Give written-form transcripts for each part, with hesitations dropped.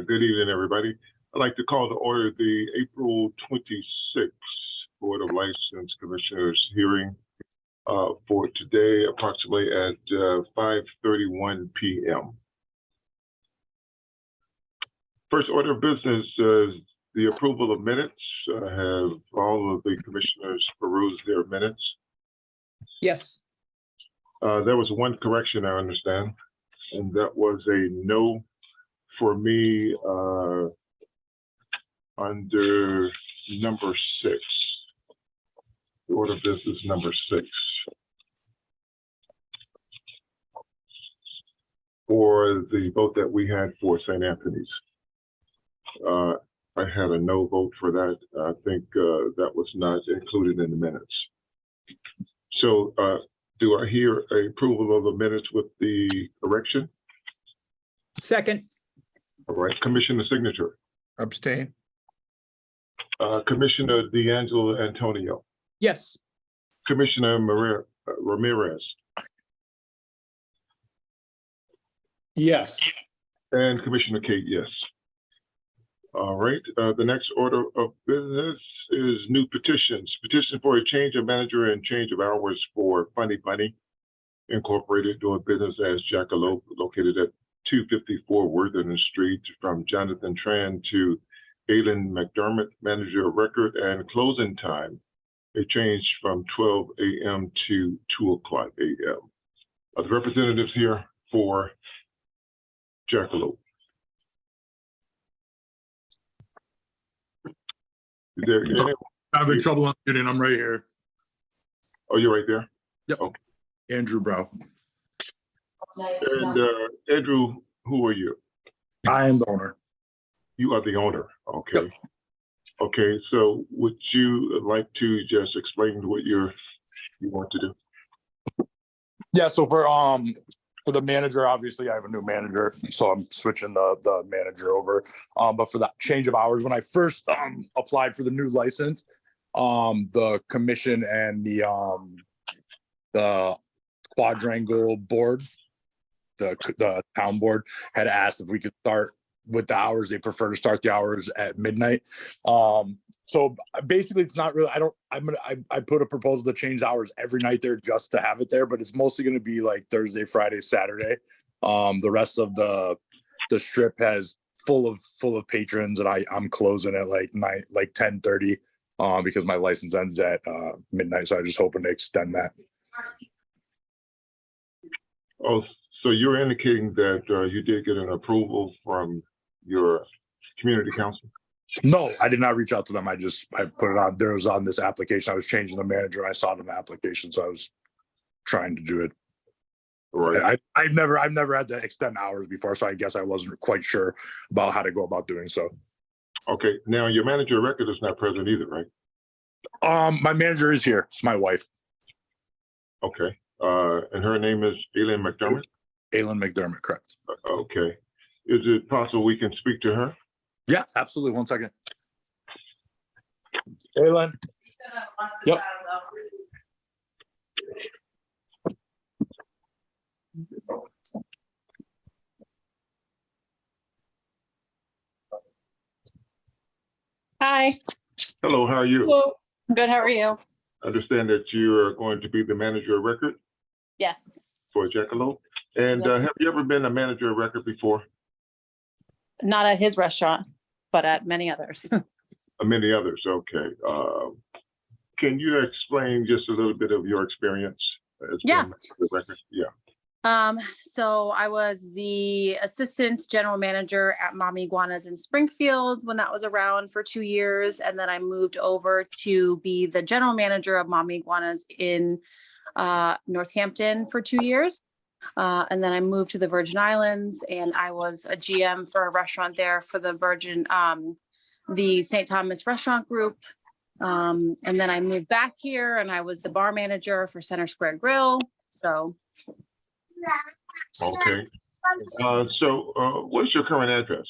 Good evening, everybody. I'd like to call to order the April 26th Board of License Commissioners hearing for today, approximately at 5:31 p.m. First order of business is the approval of minutes. Have all of the commissioners perused their minutes? Yes. There was one correction, I understand, and that was a no for me under number 6. The order of business number 6. For the vote that we had for St. Anthony's. I had a no vote for that. I think that was not included in the minutes. So do I hear approval of the minutes with the correction? Second. All right, Commissioner Signature. Abstain. Commissioner D'Angelo Antonio. Yes. Commissioner Ramirez. Yes. And Commissioner Kate, yes. All right, the next order of business is new petitions. Petition for a change of manager and change of hours for Funny Bunny Incorporated, doing business as Jackalope, located at 254 Worthington Street, from Jonathan Tran to Aylin McDermott, manager of record, and closing time, a change from 12 a.m. to 2 o'clock a.m. Are the representatives here for Jackalope? Is there any? I'm having trouble unmuting. I'm right here. Oh, you're right there? Yep. Okay. Andrew Brow. And Andrew, who are you? I am the owner. You are the owner. Okay. Yep. Okay. So would you like to just explain what you want to do? Yeah. So for the manager, obviously I have a new manager, so I'm switching the manager over. But for that change of hours, when I first applied for the new license, the commission and the quadrangle board, the town board, had asked if we could start with the hours. They prefer to start the hours at midnight. So basically it's not really, I put a proposal to change hours every night there just to have it there, but it's mostly going to be like Thursday, Friday, Saturday. The rest of the strip has full of patrons, and I'm closing at like 10:30 because my license ends at midnight. So I'm just hoping to extend that. Oh, so you're indicating that you did get an approval from your community council? No, I did not reach out to them. I put it on. There was on this application. I was changing the manager. And I saw it in the application, so I was trying to do it. Right. I've never had to extend hours before, so I guess I wasn't quite sure about how to go about doing so. Okay. Now your manager of record is not present either, right? My manager is here. It's my wife. Okay. And her name is Aylin McDermott? Aylin McDermott, correct. Okay. Is it possible we can speak to her? Yeah, absolutely. 1 second. Aylin. Yep. Hi. Hello, how are you? Hello. Good. How are you? I understand that you are going to be the manager of record Yes. for Jackalope. And Yes. Have you ever been a manager of record before? Not at his restaurant, but at many others. Many others. Okay. Can you explain just a little bit of your experience as Yeah. being manager of record? Yeah. So I was the assistant general manager at Mommy Iguanas in Springfield when that was around for 2 years. And then I moved over to be the general manager of Mommy Iguanas in Northampton for 2 years. And then I moved to the Virgin Islands, and I was a GM for a restaurant there for the St. Thomas Restaurant Group. And then I moved back here, and I was the bar manager for Center Square Grill. So. Okay. What's your current address?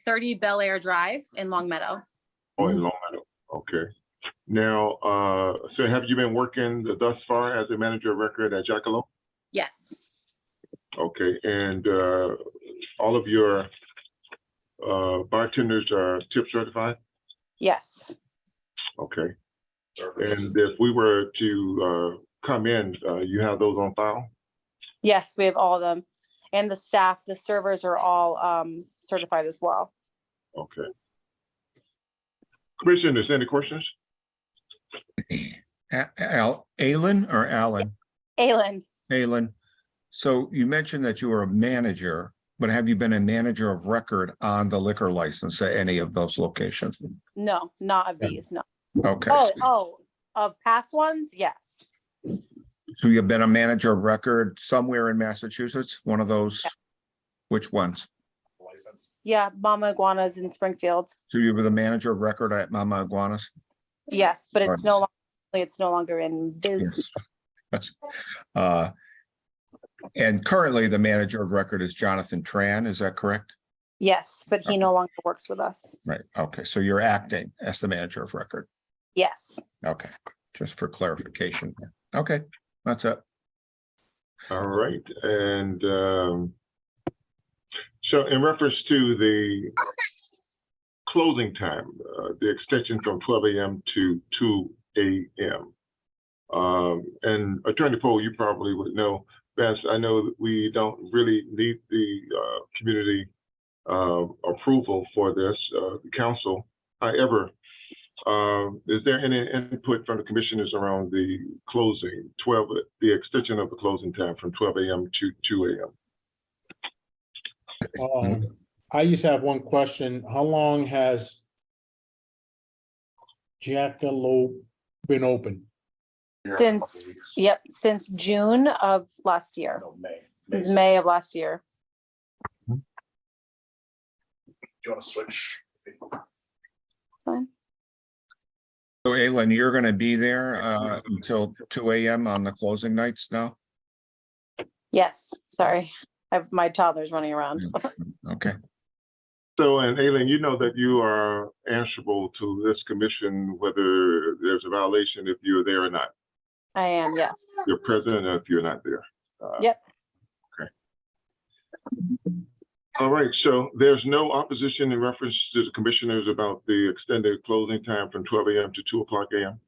30 Bel Air Drive in Long Meadow. Oh, in Long Meadow. Okay. Now, so have you been working thus far as a manager of record at Jackalope? Yes. Okay. And all of your bartenders are tip certified? Yes. Okay. And if we were to come in, you have those on file? Yes, we have all of them. And the staff, the servers are all certified as well. Okay. Commissioners, any questions? Alan or Alan? Alan, Alan. So you mentioned that you were a manager, but have you been a manager of record on the liquor license at any of those locations? no, not of these, no. Okay. Of past ones, yes. So you've been a manager of record somewhere in Massachusetts, one of those? Yeah. Which ones? License. Yeah, Mama Iguanas in Springfield. So you were the manager of record at Mama Iguanas? Yes, but it's Right. it's no longer in business. Yes. And currently the manager of record is Jonathan Tran, is that correct? Yes, but he no longer works with us. Right, okay, so you're acting as the manager of record, Yes. okay, just for clarification. Okay, that's it. All right, and so in reference to the closing time, the extension from 12 a.m. to 2 a.m. And Attorney Poe, you probably would know best. I know that we don't really need the community approval for this, the council. However, is there any input from the commissioners around the closing, the extension of the closing time from 12 a.m. to 2 a.m.? I just have one question. How long has Jackalope been open? Since June of last year. No, May. Since May of last year. Do you want to switch? Fine. So Alan, you're gonna be there until 2 a.m. on the closing nights now? Yes, sorry. My toddler's running around. Okay, So, and Aileen, you know that you are answerable to this commission, whether there's a violation if you're there or not. I am, yes. You're present if you're not there. Yep. Okay. All right, so there's no opposition in reference to the commissioners about the extended closing time from 12 a.m. to 2 o'clock a.m.?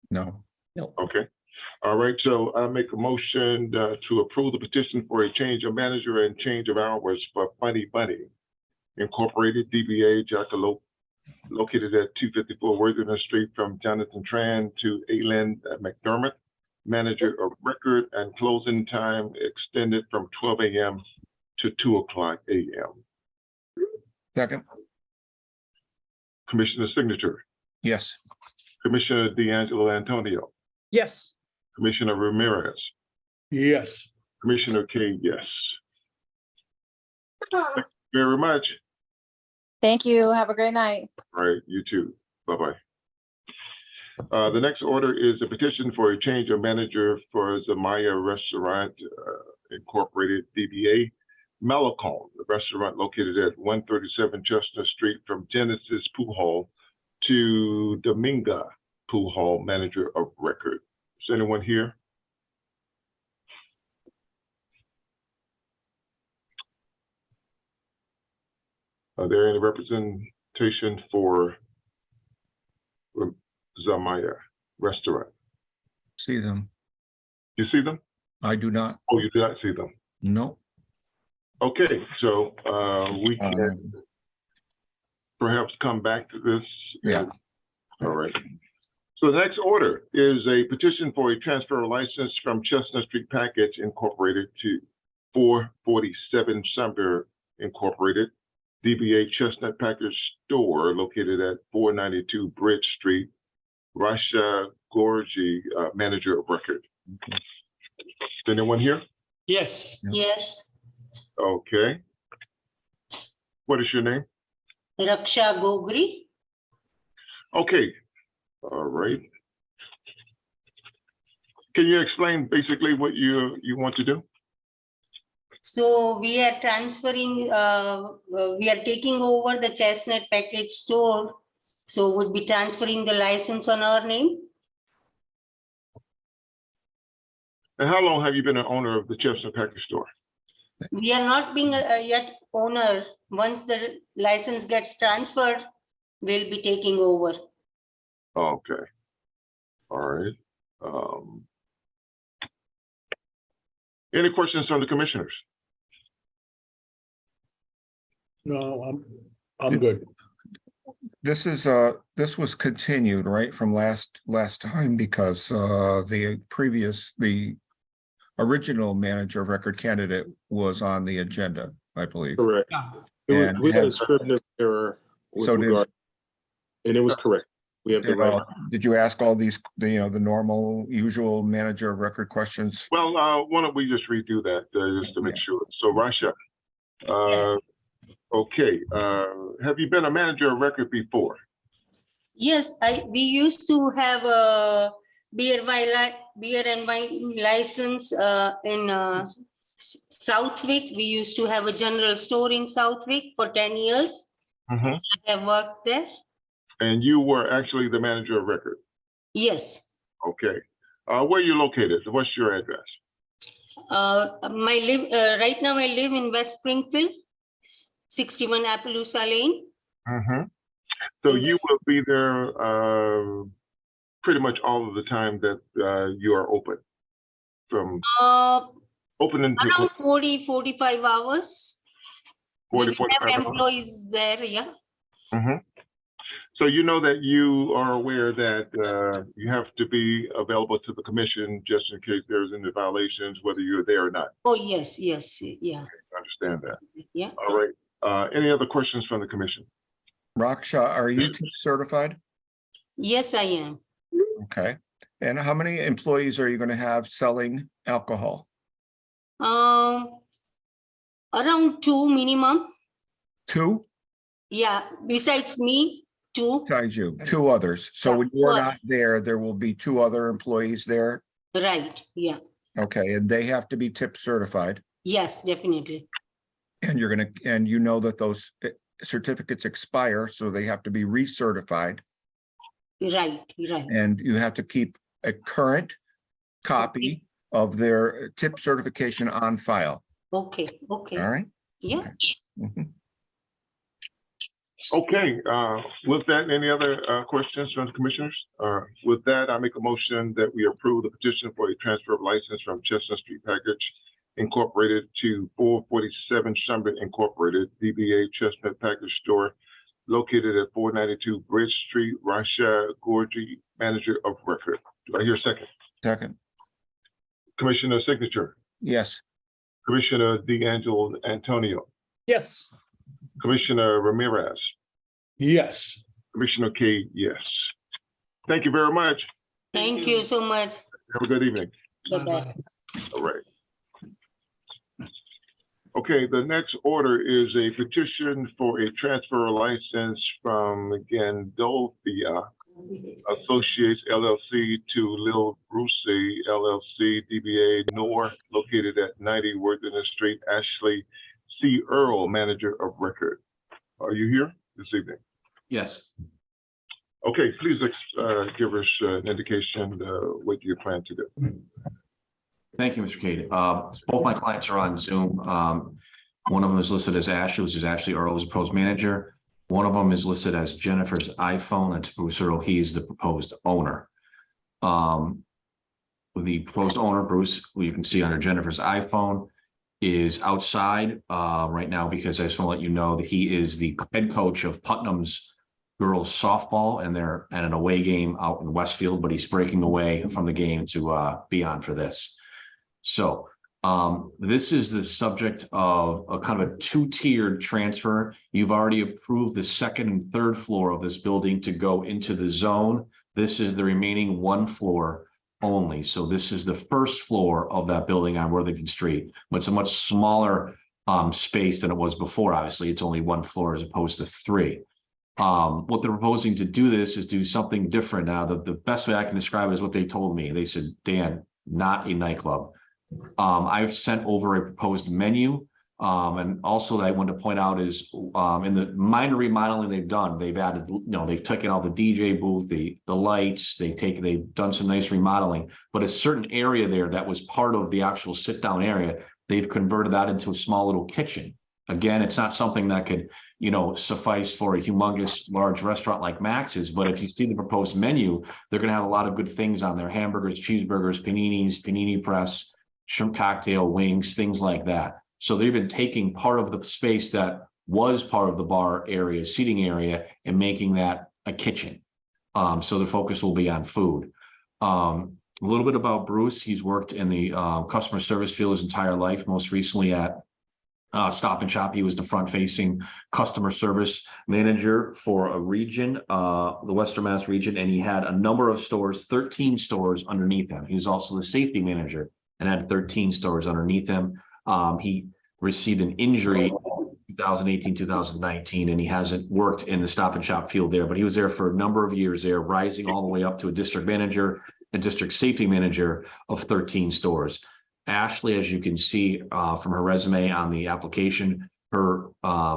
no, Okay. All right, so I make a motion to approve the petition for a change of manager and change of hours for Funny Bunny Incorporated, DBA Jackalope, located at 254 Worthington Street, from Jonathan Tran to Aileen McDermott, manager of record, and closing time extended from 12 a.m. to 2 o'clock a.m. second, Commissioner signature, yes, Commissioner D'Angelo Antonio, yes, Commissioner Ramirez, Yes. Commissioner K, yes. Thank you very much. Thank you. Have a great night. All right, you too. Bye-bye. The next order is a petition for a change of manager for Zamaya Restaurant Incorporated, DBA Malacone, the restaurant located at 137 Chestnut Street, from Genesis Pool Hall to Dominga Pool Hall, manager of record. Is anyone here? Are there any representation for Zamaya Restaurant? see them, You see them? I do not, Oh, you do not see them. no. Okay, so we can perhaps come back to this. Yeah. All right. So the next order is a petition for a transfer license from Chestnut Street Package Incorporated to 447 Sumter Incorporated, DBA Chestnut Package Store, located at 492 Bridge Street, Rasha Gorgi, manager of record. Is anyone here? Yes. Yes, Okay. What is your name? Raksha Gogri. Okay. All right. Can you explain basically what you want to do? So we are transferring, we are taking over the Chestnut Package Store. So would be transferring the license on our name. And how long have you been an owner of the Chestnut Package Store? We are not being yet owner. Once the license gets transferred, we'll be taking over. Okay. All right. Any questions from the commissioners? No, I'm good. This is, this was continued, right, from last time because, the original manager of record candidate was on the agenda, I believe. Correct. And We had a have- Scrivener's error with So did- regard, and it was correct. We have the right. Did you ask all these, the normal, usual manager of record questions? Well, why don't we just redo that just to make sure? So, Rasha, okay, have you been a manager of record before? Yes, we used to have a beer and wine license in Southwick. We used to have a general store in Southwick for 10 years. Mm-hmm. I have worked there. And you were actually the manager of record? Yes. Okay. Where are you located? What's your address? Right now I live in West Springfield, 61 Appaloosa Lane. Mm-hmm. So you will be there pretty much all of the time that you are open, from open until Around 40-45 hours. 40, We 45 have hours. employees there, yeah. Mm-hmm. So you know that you are aware that you have to be available to the commission just in case there's any violations, whether you're there or not. Oh, yes, yeah. I understand that. Yeah. All right. Any other questions from the commission? Raksha, are you tip certified? Yes, I am. Okay. And how many employees are you going to have selling alcohol? Around 2 minimum. 2? Yeah, besides me, 2. Besides you, 2 others. So Yeah, when you're 2 not there will be 2 other employees there? Right, yeah. Okay, and they have to be tip certified. Yes, definitely. And you're gonna, and you know that those certificates expire, so they have to be recertified. Right. And you have to keep a current copy of their tip certification on file. Okay. All right? Yeah. Mhm. Okay, with that, any other questions from the commissioners? With that, I make a motion that we approve the petition for a transfer of license from Chestnut Street Package Incorporated to 447 Shumbert Incorporated, DBA Chestnut Package Store, located at 492 Bridge Street, Rasha Gorgie, manager of record. Do I hear a second? Second, Commissioner signature, yes. Commissioner D'Angelo Antonio, Yes. Commissioner Ramirez, Yes. Commissioner Kate, yes. Thank you very much. Thank you so much. Have a good evening. Bye-bye. All right. Okay, the next order is a petition for a transfer license from, again, Dolphia Associates LLC to Lil Bruce LLC, DBA Nor, located at 90 Worthington Street, Ashley C. Earl, manager of record. Are you here this evening? Yes. Okay, please give us an indication what you plan to do. Thank you, Mr. Cade. Both my clients are on Zoom. One of them is listed as Ashley, which is Ashley Earl, who's a proposed manager. One of them is listed as Jennifer's iPhone. That's Bruce Earl. He's the proposed owner. The proposed owner, Bruce, who you can see under Jennifer's iPhone, is outside right now because I just want to let you know that he is the head coach of Putnam's girls softball, and they're at an away game out in Westfield, but he's breaking away from the game to be on for this. So this is the subject of a kind of a 2-tiered transfer. You've already approved the 2nd and 3rd floor of this building to go into the zone. This is the remaining 1 floor only. So this is the 1st floor of that building on Worthington Street, but it's a much smaller space than it was before. Obviously, it's only 1 floor as opposed to 3. What they're proposing to do this is do something different. Now, the best way I can describe it is what they told me. They said, Dan, not a nightclub. I've sent over a proposed menu. And also that I want to point out is in the minor remodeling they've done, they've added, they've taken out the DJ booth, the lights, they've done some nice remodeling, but a certain area there that was part of the actual sit down area, they've converted that into a small little kitchen. Again, it's not something that could, suffice for a humongous large restaurant like Max's, but if you see the proposed menu, they're going to have a lot of good things on there: hamburgers, cheeseburgers, paninis, panini press, shrimp cocktail, wings, things like that. So they've been taking part of the space that was part of the bar area, seating area, and making that a kitchen. So the focus will be on food. A little bit about Bruce. He's worked in the customer service field his entire life, most recently at Stop and Shop. He was the front-facing customer service manager for a region, the Western Mass region, and he had a number of stores, 13 stores underneath him. He was also the safety manager and had 13 stores underneath him. He received an injury in 2018, 2019, and he hasn't worked in the Stop and Shop field there, but he was there for a number of years there, rising all the way up to a district manager, a district safety manager of 13 stores. Ashley, as you can see from her resume on the application, her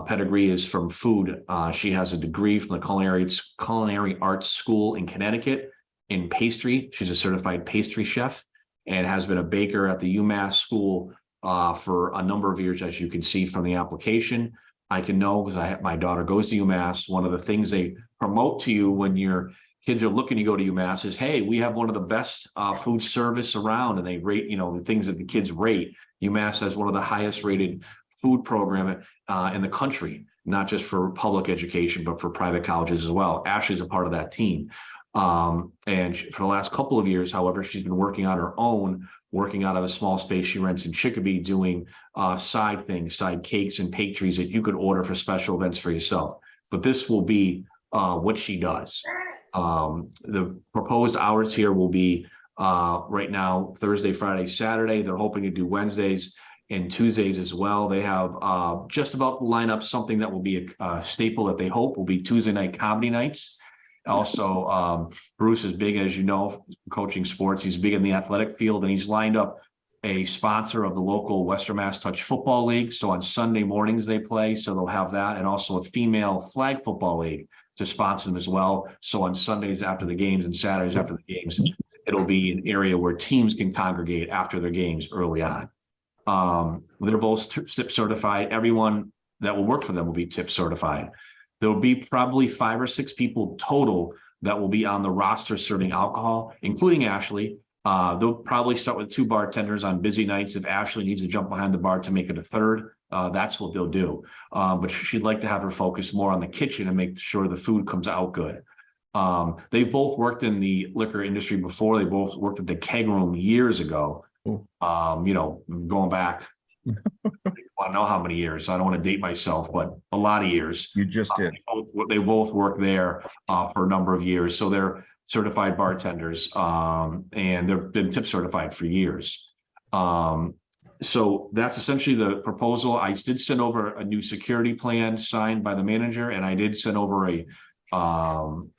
pedigree is from food. She has a degree from the Culinary Arts School in Connecticut in pastry. She's a certified pastry chef and has been a baker at the UMass School for a number of years, as you can see from the application. I can know because my daughter goes to UMass. One of the things they promote to you when your kids are looking to go to UMass is, hey, we have one of the best food service around, and they rate, the things that the kids rate. UMass has one of the highest rated food program in the country, not just for public education, but for private colleges as well. Ashley's a part of that team. And for the last couple of years, however, she's been working on her own, working out of a small space she rents in Chicopee, doing side cakes and pastries that you could order for special events for yourself. But this will be what she does. The proposed hours here will be right now, Thursday, Friday, Saturday. They're hoping to do Wednesdays and Tuesdays as well. They have just about to line up something that will be a staple that they hope will be Tuesday night comedy nights. Also, Bruce is big, as you know, coaching sports. He's big in the athletic field, and he's lined up a sponsor of the local Western Mass Touch Football League. So on Sunday mornings they play, so they'll have that, and also a female flag football league to sponsor them as well. So on Sundays after the games and Saturdays after the games, it'll be an area where teams can congregate after their games early on. They're both TIP certified. Everyone that will work for them will be TIP certified. There'll be probably 5 or 6 people total that will be on the roster serving alcohol, including Ashley. They'll probably start with 2 bartenders on busy nights. If Ashley needs to jump behind the bar to make it a third, that's what they'll do. But she'd like to have her focus more on the kitchen and make sure the food comes out good. They've both worked in the liquor industry before. They both worked at the Keg Room years ago. Going back, I don't know how many years. I don't want to date myself, but a lot of years. You just did. They both worked there for a number of years. So they're certified bartenders, and they've been TIP certified for years. So that's essentially the proposal. I did send over a new security plan signed by the manager, and I did send over a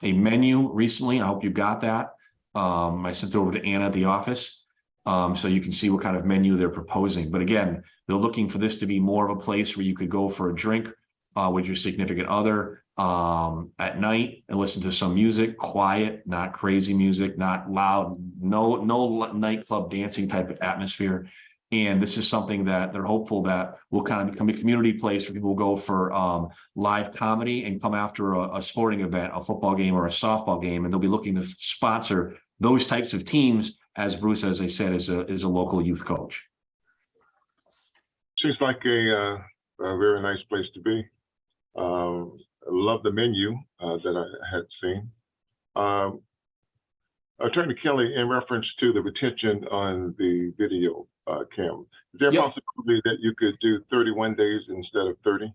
menu recently. I hope you got that. I sent it over to Anna at the office, so you can see what kind of menu they're proposing. But again, they're looking for this to be more of a place where you could go for a drink with your significant other at night and listen to some music, quiet, not crazy music, not loud, no nightclub dancing type of atmosphere. And this is something that they're hopeful that will kind of become a community place where people will go for live comedy and come after a sporting event, a football game or a softball game, and they'll be looking to sponsor those types of teams, as Bruce, as I said, is a local youth coach. Seems like a very nice place to be. I love the menu that I had seen. Attorney Kelly, in reference to the retention on the video cam, is there a possibility that you could do 31 days instead of 30?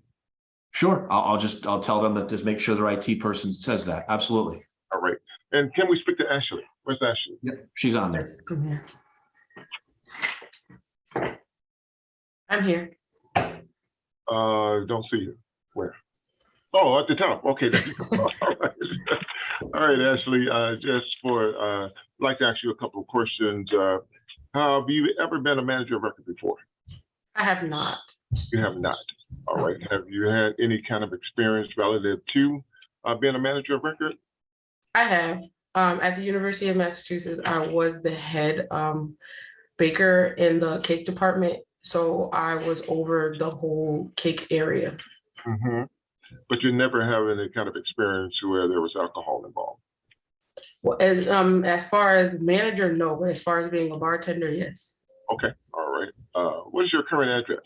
Sure. I'll tell them that, just make sure their IT person says that. Absolutely. All right. And can we speak to Ashley? Where's Ashley? Yep, she's on there. I'm here. Don't see you. Where? Oh, at the top. Okay. All right. All right, Ashley. I'd like to ask you a couple of questions. Have you ever been a manager of record before? I have not. You have not. All right. Have you had any kind of experience relative to being a manager of record? I have. At the University of Massachusetts, I was the head baker in the cake department. So I was over the whole cake area. Mm-hmm. But you never have any kind of experience where there was alcohol involved. Well, as far as manager, no, but as far as being a bartender, yes. Okay, all right. What is your current address?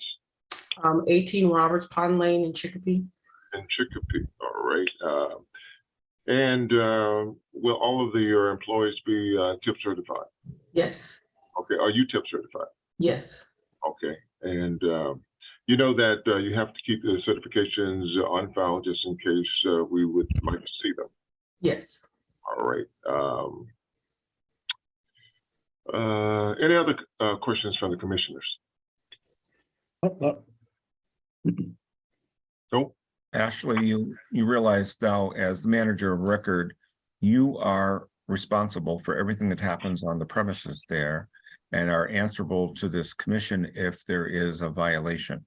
18 Roberts Pond Lane in Chicopee. In Chicopee, all right. And will all of your employees be tip certified? Yes. Okay, are you tip certified? Yes. Okay, and you know that you have to keep the certifications on file just in case we would like to see them. Yes. All right. Any other questions from the commissioners? No. Ashley, you realize now as the manager of record, you are responsible for everything that happens on the premises there and are answerable to this commission if there is a violation.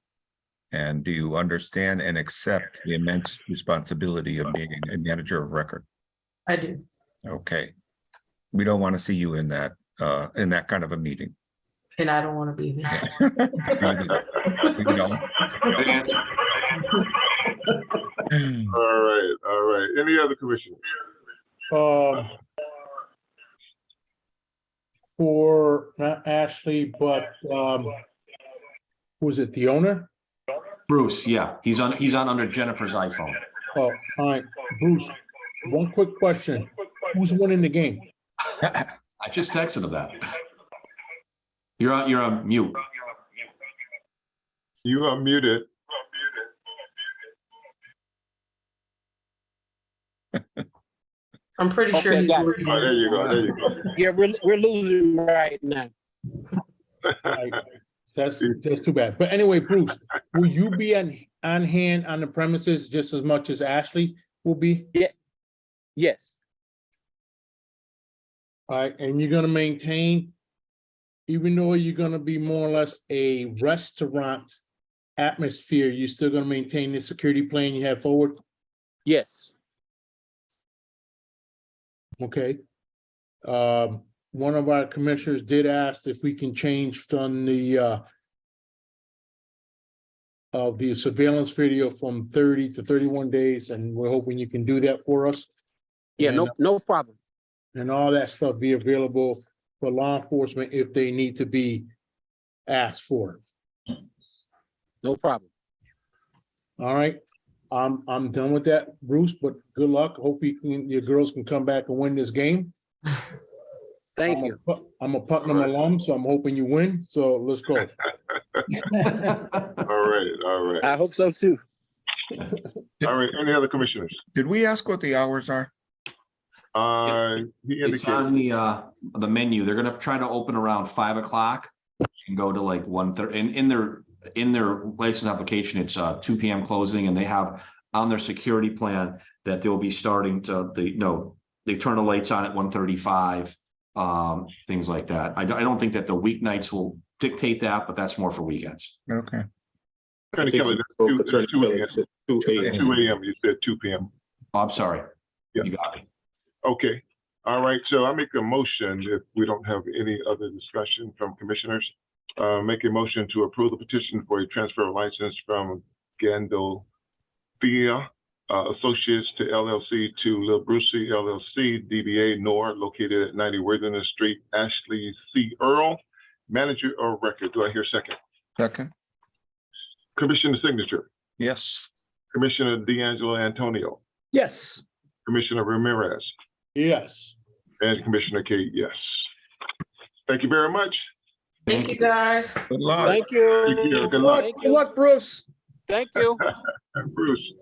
And do you understand and accept the immense responsibility of being a manager of record? I do. Okay. We don't want to see you in that kind of a meeting. And I don't want to be there. You know? All right. Any other commissioners? For not Ashley, but was it the owner? Bruce, yeah, he's on under Jennifer's iPhone. Oh, all right, Bruce. One quick question: who's winning the game? I just texted him that. You're on mute. You are muted. I'm pretty sure Okay, he's got it. losing. Oh, there you go. There you go. Yeah, we're losing right now. Right. That's too bad. But anyway, Bruce, will you be on hand on the premises just as much as Ashley will be? Yes, All right, and you're gonna maintain, even though you're gonna be more or less a restaurant atmosphere, you're still gonna maintain the security plan you have forward? yes. Okay. One of our commissioners did ask if we can change from the surveillance video from 30 to 31 days, and we're hoping you can do that for us. Yeah, And, no problem. and all that stuff be available for law enforcement if they need to be asked for. No problem. All right. I'm done with that, Bruce, but good luck. Hope your girls can come back and win this game. Thank you. I'm a Putnam alum, so I'm hoping you win. So let's go. All right. I hope so too. All right. Any other commissioners? Did we ask what the hours are? He It's on indicated. the menu. They're gonna try to open around 5 o'clock and go to like 1:30. And in their license application, it's 2 p.m. closing, and they have on their security plan that they'll be starting to they turn the lights on at 1:35, things like that. I don't think that the weeknights will dictate that, but that's more for weekends. Okay. Attorney Kelly, that's 2 a.m. 2 a.m. You said 2 p.m. Oh, I'm sorry. Yeah. You got me. Okay. All right. So I make a motion, if we don't have any other discussion from commissioners, make a motion to approve the petition for a transfer of license from Gandolfia Associates to LLC to Lil Brucey LLC, DBA NOR, located at 90 Worthington Street, Ashley C. Earl, manager of record. Do I hear second? Second. Commissioner signature, Yes. Commissioner D'Angelo Antonio, Yes. Commissioner Ramirez, Yes. and Commissioner Kate, yes. Thank you very much. Thank you, guys. Good luck. Thank you. Thank you. Good luck. Thank Good you. luck, Bruce. Thank you. Bruce.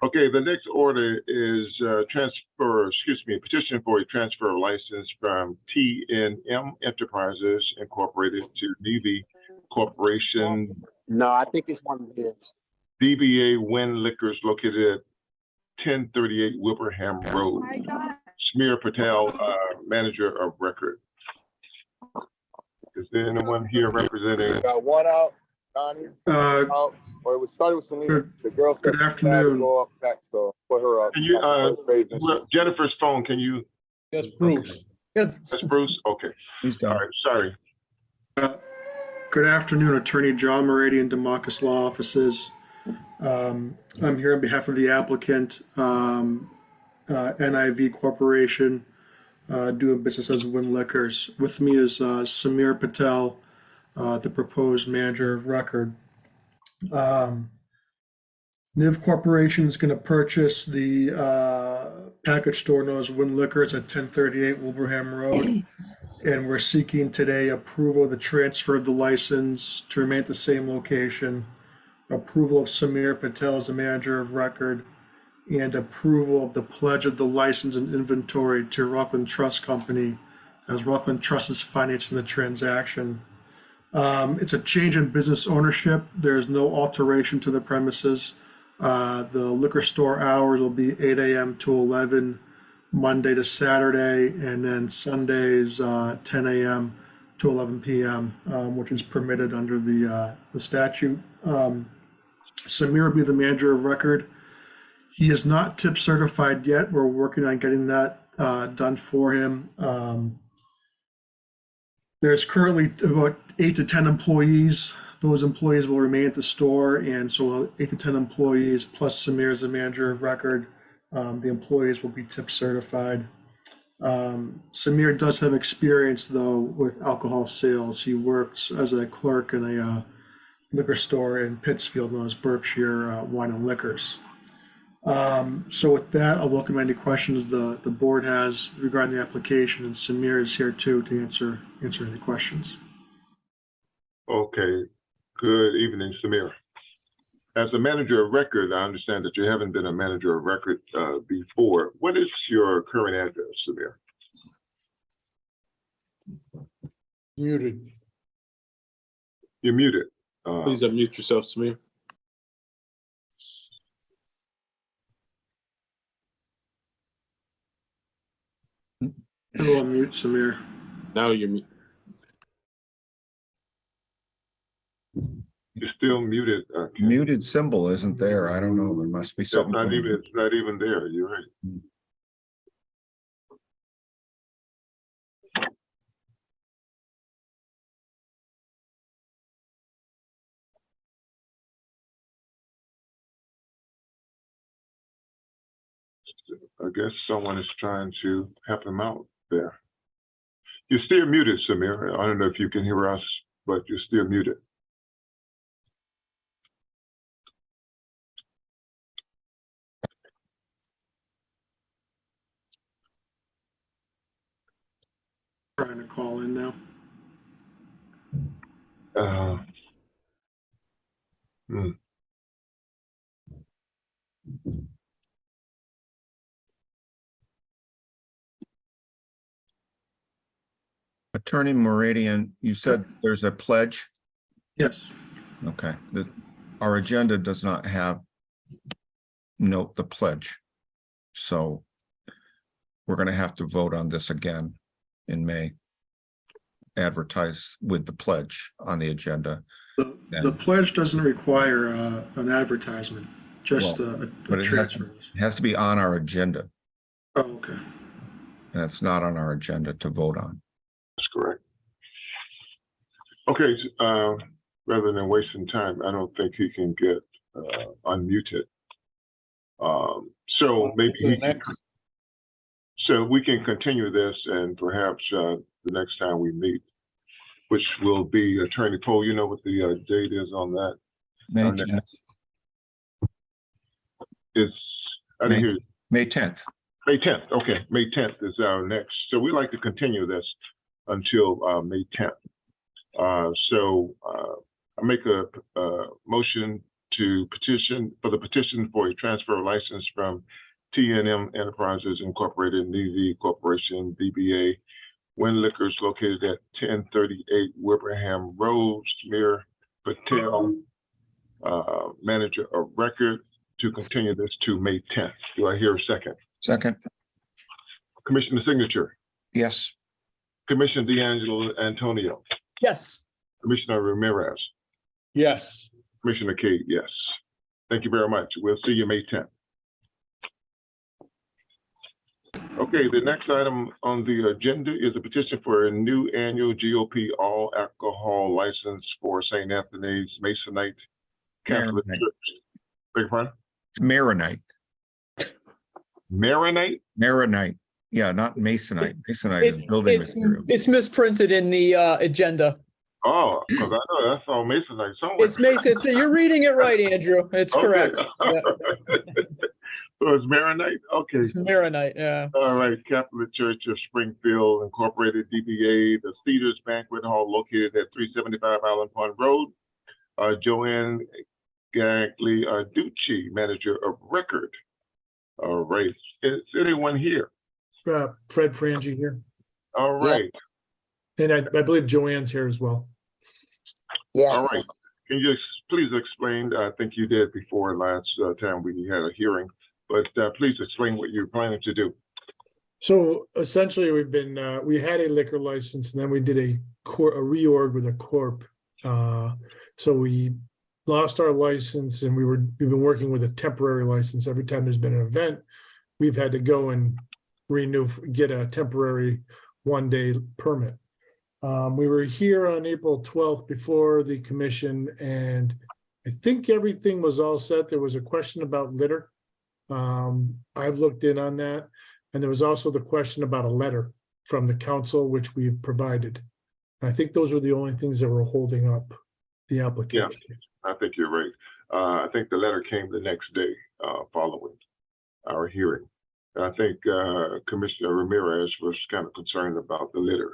Okay, the next order is petition for a transfer of license from TNM Enterprises Incorporated to DB Corporation, No, I think it's one of his. DBA Win Liquors, located at 1038 Wilbraham Road. Smear Patel, manager of record. Is there anyone here representing? Got one out, Donnie. Out. Or it was started with Selena. The girl said Good afternoon. go up next, so put her up. Can you, Jennifer's phone, can you? That's Bruce. That's Bruce? Okay. He's All done. right, sorry. Good afternoon, Attorney John Moradian, Democus Law Offices. I'm here on behalf of the applicant, NIV Corporation, doing business as Win Liquors. With me is Samir Patel, the proposed manager of record. NIV Corporation is going to purchase the package store known as Win Liquors at 1038 Wilbraham Road. And we're seeking today approval of the transfer of the license to remain at the same location, approval of Samir Patel as the manager of record, and approval of the pledge of the license and inventory to Rockland Trust Company as Rockland Trust is financing the transaction. It's a change in business ownership. There's no alteration to the premises. The liquor store hours will be 8 a.m. to 11 Monday to Saturday, and then Sundays 10 a.m. to 11 p.m., which is permitted under the statute. Samir will be the manager of record. He is not tip certified yet. We're working on getting that done for him. There's currently about 8 to 10 employees. Those employees will remain at the store, and so 8 to 10 employees plus Samir as the manager of record. The employees will be tip certified. Samir does have experience, though, with alcohol sales. He works as a clerk in a liquor store in Pittsfield known as Berkshire Wine and Liquors. So with that, I'll welcome any questions the board has regarding the application, and Samir is here too to answer any questions. Okay. Good evening, Samir. As a manager of record, I understand that you haven't been a manager of record before. What is your current address, Samir? Muted. You're muted. Please unmute yourself, Samir. Hello, unmute Samir. Now you're mute. You're still muted. Muted symbol isn't there. I don't know. There must be something. It's not even there. You're right. I guess someone is trying to help him out there. You're still muted, Samir. I don't know if you can hear us, but you're still muted. Trying to call in now. Attorney Moradian, you said there's a pledge? Yes. Okay. Our agenda does not note the pledge. So we're going to have to vote on this again in May. Advertise with the pledge on the agenda. The pledge doesn't require an advertisement, just a transfer. It has to be on our agenda. Oh, okay. And it's not on our agenda to vote on. That's correct. Okay, rather than wasting time, I don't think he can get unmuted. So maybe he can, so we can continue this, and perhaps the next time we meet, which will be Attorney Poe, you know what the date is on that? May 10th. I didn't hear you. May 10th. May 10th. Okay, May 10th is our next. So we like to continue this until May 10th. So I make a motion to petition for a transfer license from T&M Enterprises Incorporated, NIV Corporation, DBA, Win Liquors, located at 1038 Wilbraham Road. Samir Patel, manager of record, to continue this to May 10th. Do I hear a second? Second. Commissioner Signature. Yes. Commissioner D'Angelo Antonio. Yes. Commissioner Ramirez. Yes. Commissioner Cade, yes. Thank you very much. We'll see you May 10th. Okay, the next item on the agenda is a petition for a new annual GOP all alcohol license for St. Anthony's Masonite Catholic Maronite. Church. Beg your pardon? It's Maronite. Maronite? Maronite. Yeah, not Masonite. Masonite is building material. It's misprinted in the agenda. Oh, because I know that's all Masonite somewhere. It's Mason. So you're reading it right, Andrew. It's Okay. correct. Yeah, So it's Maronite? Okay. it's Maronite. Yeah. All right, Catholic Church of Springfield Incorporated, DBA, the Cedars Banquet Hall located at 375 Island Pond Road. Joanne Gagliarducci, manager of record. All right, is anyone here? Fred Frangie here. All right, And I believe Joanne's here as well. Yes. all right. Can you please explain, I think you did before last time we had a hearing, but please explain what you're planning to do. So essentially, we had a liquor license and then we did a reorg with a corp. So we lost our license and we've been working with a temporary license. Every time there's been an event, we've had to go and get a temporary 1-day permit. We were here on April 12th before the commission, and I think everything was all set. There was a question about litter. I've looked in on that. And there was also the question about a letter from the council, which we provided. I think those were the only things that were holding up the application. I think you're right. I think the letter came the next day following our hearing. And I think Commissioner Ramirez was kind of concerned about the litter.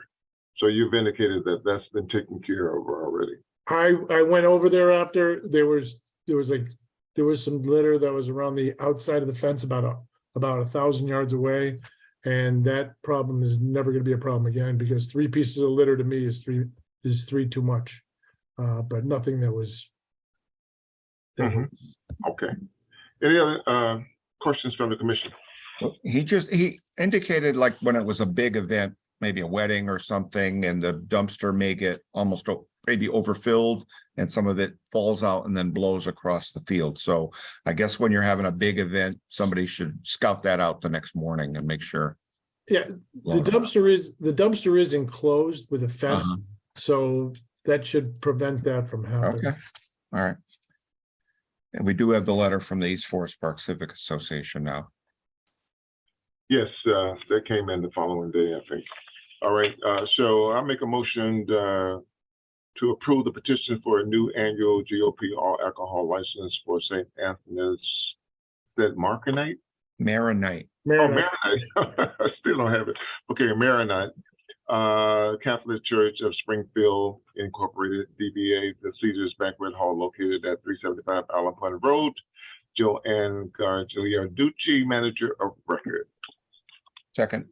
So you've indicated that that's been taken care of already. I went over there after there was some litter that was around the outside of the fence about 1,000 yards away. And that problem is never going to be a problem again, because 3 pieces of litter to me is three too much. But nothing that was. Okay. Any other questions from the commission? He indicated like when it was a big event, maybe a wedding or something, and the dumpster may get almost maybe overfilled and some of it falls out and then blows across the field. So I guess when you're having a big event, somebody should scout that out the next morning and make sure. Yeah, the dumpster is enclosed with a fence, so that should prevent that from happening. Okay, all right. And we do have the letter from the East Forest Park Civic Association now. Yes, that came in the following day, I think. All right, so I'll make a motion to approve the petition for a new annual GOP all alcohol license for St. Anthony's. That Maronite? Maronite. Maronite. I still don't have it. Okay, Maronite. Catholic Church of Springfield Incorporated, DBA, the Cedars Banquet Hall located at 375 Island Pond Road. Joanne Gagliarducci, manager of record. Second.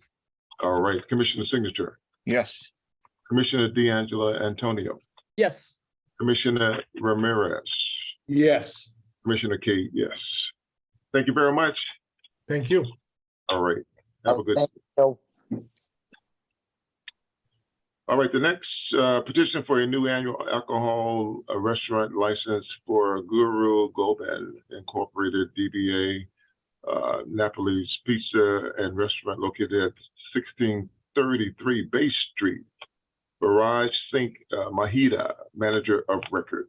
All right, Commissioner Signature. Yes. Commissioner D'Angelo Antonio. Yes. Commissioner Ramirez. Yes. Commissioner Kate, yes. Thank you very much. Thank you. All right. Have a good. Thank you. All right, the next petition for a new annual alcohol restaurant license for Guru Goban Incorporated, DBA, Napoli's Pizza and Restaurant located at 1633 Bay Street. Barrage Sink Mahida, manager of record.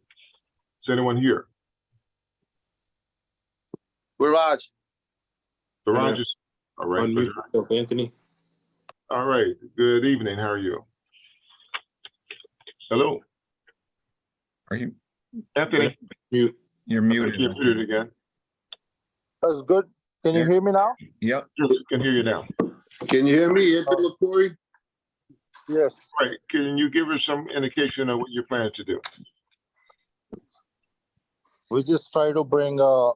Is anyone here? Barrage. Barrage is, all right. Unmute yourself, Anthony. All right, good evening, how are you? Hello, Are you? Anthony. Mute. You're I think muted. you're muted again. That's good. Can you hear me now? Yep. Yes, can hear you now. Can you hear me, Anthony LaCory? Yes. All right, can you give us some indication of what you're planning to do? We just try to bring a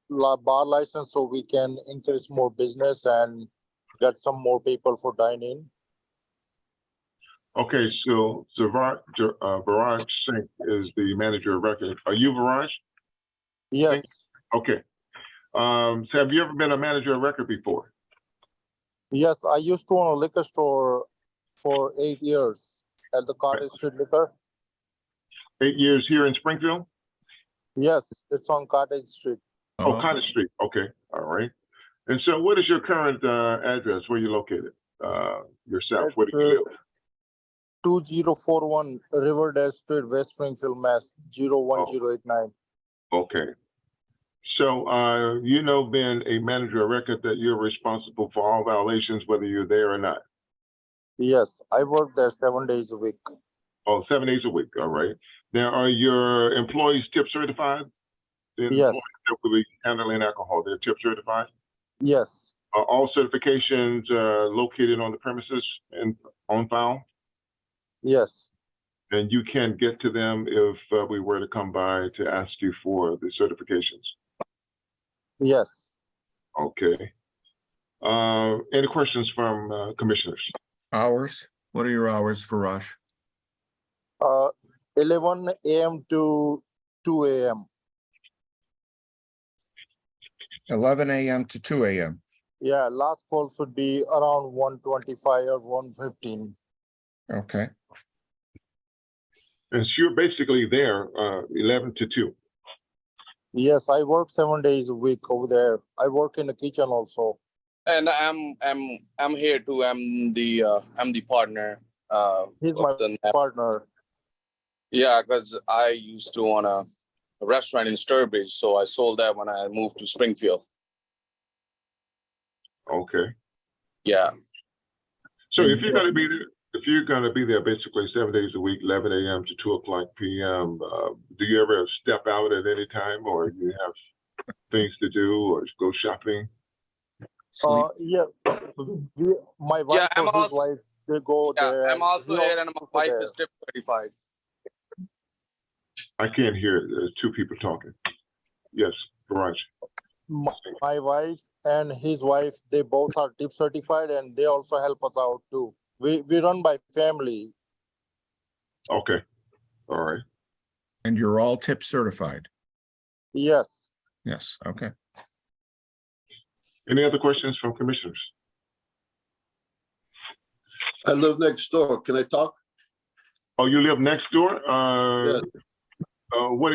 bar license so we can increase more business and get some more people for dining. Okay, so Barrage Sink is the manager of record. Are you Barrage? Yes. Okay. So have you ever been a manager of record before? Yes, I used to own a liquor store for 8 years at the Cottage Street Liquor. 8 years here in Springfield? Yes, it's on Cottage Street. Oh, Cottage Street. Okay, all right. And so what is your current address? Where you located? Yourself, where do you live? 2041 Riverdale Street, West Springfield, Mass. 01089. Okay. So, being a manager of record that you're responsible for all violations, whether you're there or not. Yes, I work there 7 days a week. Oh, 7 days a week. All right. Now, are your employees tip certified? The Yes. employees that will be handling alcohol, they're tip certified? Yes. Are all certifications located on the premises and on file? Yes. And you can get to them if we were to come by to ask you for the certifications. Yes. Okay. Any questions from commissioners? Hours? What are your hours for Rush? 11 a.m. to 2 a.m. 11 a.m. to 2 a.m. Yeah, last call should be around 1:25 or 1:15. Okay. And so you're basically there 11 to 2. Yes, I work 7 days a week over there. I work in the kitchen also. And I'm here too. I'm the partner. He's my partner. Yeah, because I used to own a restaurant in Sturbridge, so I sold that when I moved to Springfield. Okay. Yeah. So if you're going to be there basically 7 days a week, 11 a.m. to 2 o'clock p.m., do you ever step out at any time, or you have things to do, or go shopping? Yeah. My wife I'm or his wife, they go there. I'm also here, and my wife is tip certified. I can't hear. There's two people talking. Yes, Garage. My wife and his wife, they both are tip certified, and they also help us out too. We run by family. Okay. All right. And you're all tip certified? Yes. Yes. Okay. Any other questions from commissioners? I live next door. Can I talk? Oh, you live next door? Yes. What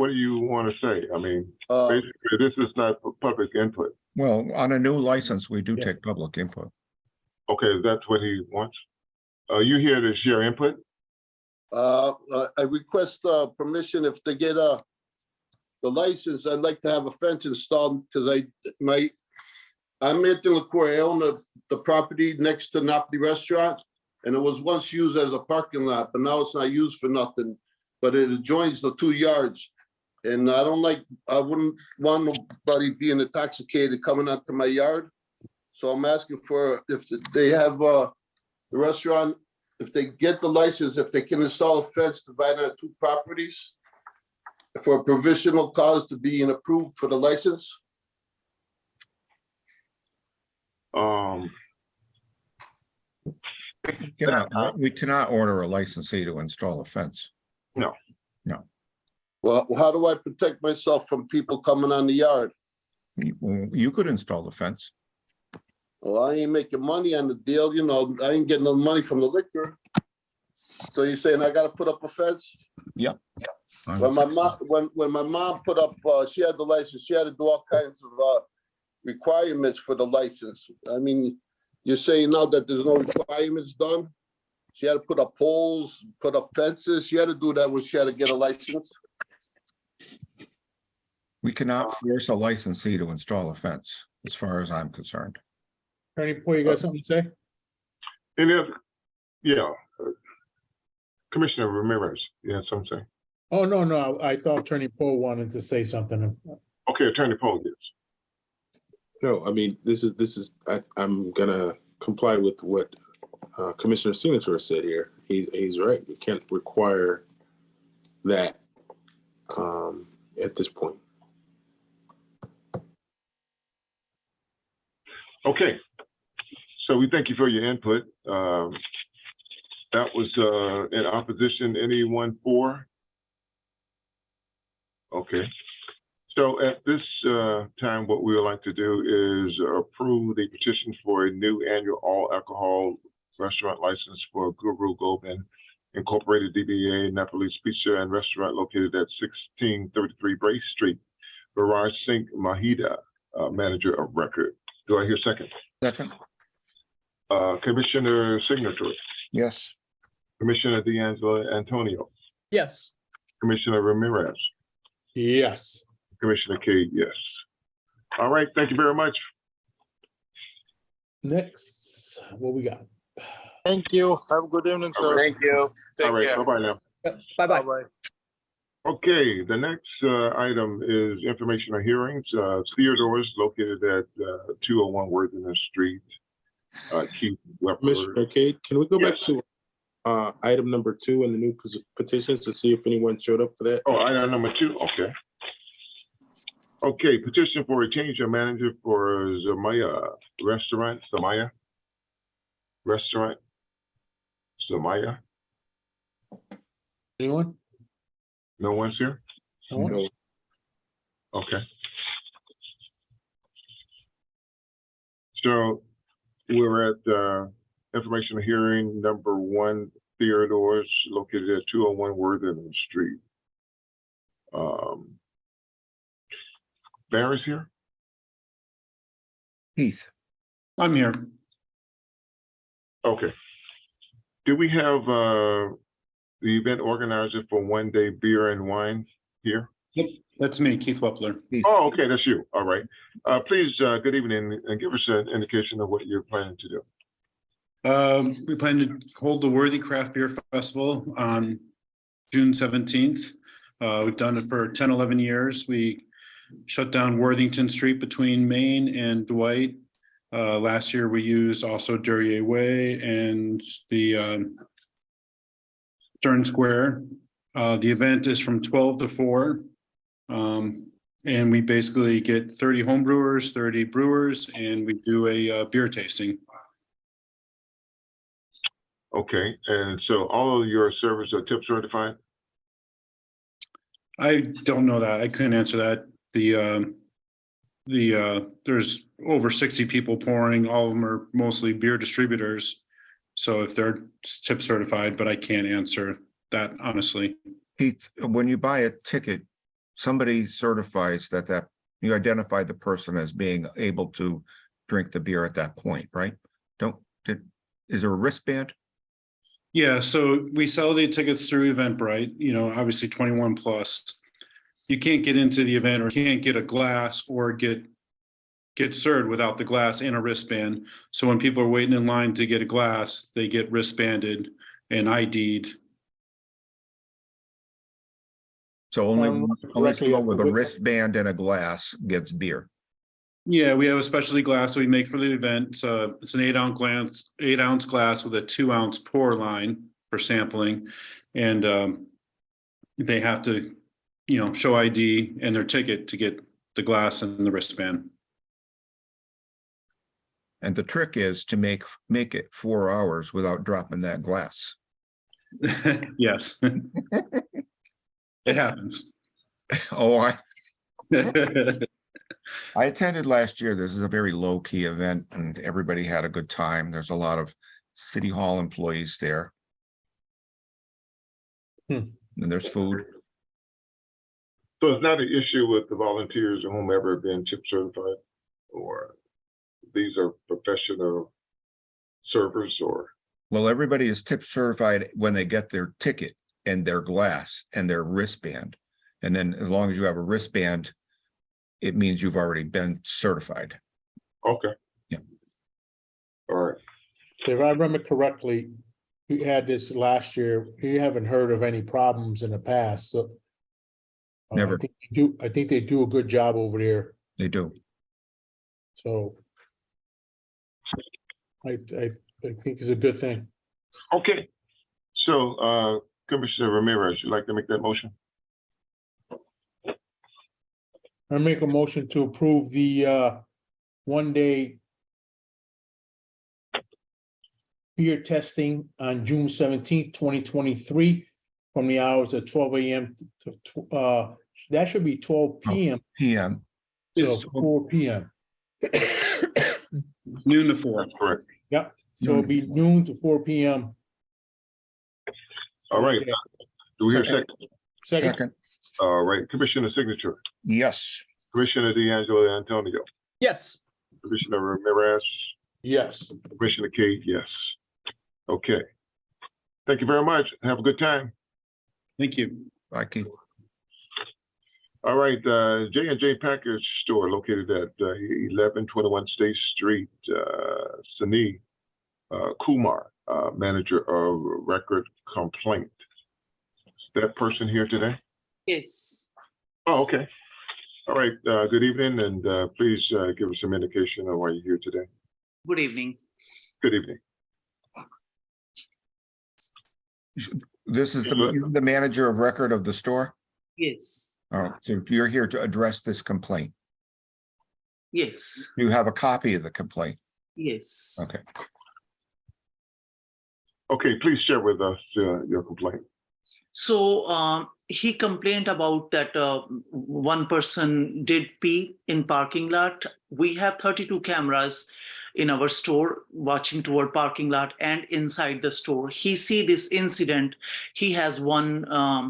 do you want to say? I mean, basically, this is not public input. Well, on a new license, we do take public input. Okay, that's what he wants. You here to share input? I request permission if they get the license. I'd like to have a fence installed because I'm Anthony LaCour. I own the property next to Napoli Restaurant, and it was once used as a parking lot, but now it's not used for nothing. But it adjoins the 2 yards, and I wouldn't want nobody being intoxicated coming onto my yard. So I'm asking for if they have the restaurant, if they get the license, if they can install a fence divided on 2 properties for a provisional cause to be approved for the license. We cannot order a licensee to install a fence. No. No. Well, how do I protect myself from people coming on the yard? You could install the fence. Well, I ain't making money on the deal, I ain't getting no money from the liquor. So you're saying I gotta put up a fence? Yep. When my mom put up, she had the license, she had to do all kinds of requirements for the license. I mean, you're saying now that there's no requirements done? She had to put up poles, put up fences. She had to do that when she had to get a license. We cannot force a licensee to install a fence, as far as I'm concerned. Attorney Poe, you got something to say? Any other? Yeah. Commissioner Ramirez, you had something to say? Oh, no. I thought Attorney Poe wanted to say something. Okay, Attorney Poe, yes. No, I mean, I'm gonna comply with what Commissioner Senator said here. He's right. We can't require that at this point. Okay. So we thank you for your input. That was in opposition. Anyone for? Okay. So at this time, what we would like to do is approve the petition for a new annual all alcohol restaurant license for Guru Govind Incorporated DBA Nepalese Pizza and Restaurant located at 1633 Brace Street. Viraj Singh Mahida, manager of record. Do I hear second? Second, Commissioner Signatory, yes. Commissioner D'Angelo Antonio, Yes. Commissioner Ramirez, Yes. Commissioner Cade, yes. All right, thank you very much. Next, what we got? Thank you. Have a good evening, sir. Thank you. Take All right, care. bye-bye now. Bye-bye. Bye-bye. Okay, the next item is informational hearings. Theodore's located at 201 Worthington Street. Keith Wepler. Commissioner Cade, can we go back Yes. to item number 2 in the new petitions to see if anyone showed up for that? Oh, item number 2, okay. Okay, petition for a change of manager for Zamaya Restaurant, Zamaya Restaurant, Zamaya. Anyone? No one's here? No one? No. Okay. So we're at information hearing number 1, Theodore's located at 201 Worthington Street. Barry's here? Heath, I'm here. Okay. Do we have the event organizer for One Day Beer and Wine here? Yep, that's me, Keith Wepler. Oh, okay, that's you. All right. Please, good evening, and give us an indication of what you're planning to do. We plan to hold the Worthy Craft Beer Festival on June 17th. We've done it for 10, 11 years. We shut down Worthington Street between Main and Dwight. Last year, we used also Duryea Way and the Stern Square. The event is from 12 to 4. And we basically get 30 home brewers, 30 brewers, and we do a beer tasting. Okay, and so all of your servers are tip certified? I don't know that. I couldn't answer that. There's over 60 people pouring. All of them are mostly beer distributors. So if they're tip certified, but I can't answer that honestly. Heath, when you buy a ticket, somebody certifies that you identify the person as being able to drink the beer at that point, right? Is there a wristband? Yeah, so we sell the tickets through Eventbrite, obviously 21 plus. You can't get into the event or can't get a glass or get served without the glass and a wristband. So when people are waiting in line to get a glass, they get wristbanded and ID'd. So only someone with a wristband and a glass gets beer. Yeah, we have a specialty glass we make for the event. It's an 8-ounce glass with a 2-ounce pour line for sampling, and they have to, show ID and their ticket to get the glass and the wristband. And the trick is to make it 4 hours without dropping that glass. Yes, it happens. Oh, I attended last year. This is a very low-key event and everybody had a good time. There's a lot of City Hall employees there. And there's food. So it's not an issue with the volunteers or whomever being tip certified, or these are professional servers, or? Well, everybody is tip certified when they get their ticket and their glass and their wristband. And then as long as you have a wristband, it means you've already been certified. Okay. Yeah. All right. If I remember correctly, we had this last year. You haven't heard of any problems in the past. So Never. I think they do a good job over there. They do. So I think it's a good thing. Okay. So Commissioner Ramirez, you'd like to make that motion? I make a motion to approve the one-day beer testing on June 17th, 2023, from the hours of 12 a.m. to that should be 12 p.m. PM. to 4 p.m. Noon to 4. That's correct. Yep. So it'll be noon to 4 p.m. All right. Do we hear a second? Second. All right. Commissioner Signature. Yes. Commissioner D'Angelo Antonio. Yes. Commissioner Ramirez, Yes. Commissioner Kate, yes. Okay. Thank you very much. Have a good time. Thank you. Bye, Keith. All right, J&J Package Store located at 1121 State Street, Sunil Kumar, manager of record complaint. Is that person here today? Yes. Oh, okay. All right, good evening, and please give us some indication of why you're here today. Good evening. Good evening. This is the manager of record of the store? Yes. All right, so you're here to address this complaint. Yes. You have a copy of the complaint? Yes. Okay. Okay, please share with us your complaint. So he complained about that one person did pee in parking lot. We have 32 cameras in our store watching toward parking lot and inside the store. He see this incident. He has one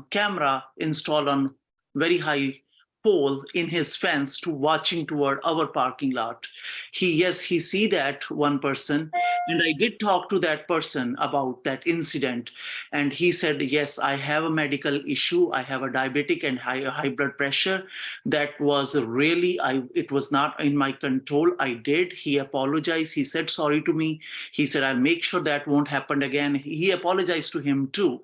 camera installed on very high pole in his fence to watching toward our parking lot. He see that one person, and I did talk to that person about that incident, and he said, yes, I have a medical issue. I have a diabetic and high blood pressure. That was really, it was not in my control. I did. He apologized. He said sorry to me. He said, I'll make sure that won't happen again. He apologized to him too.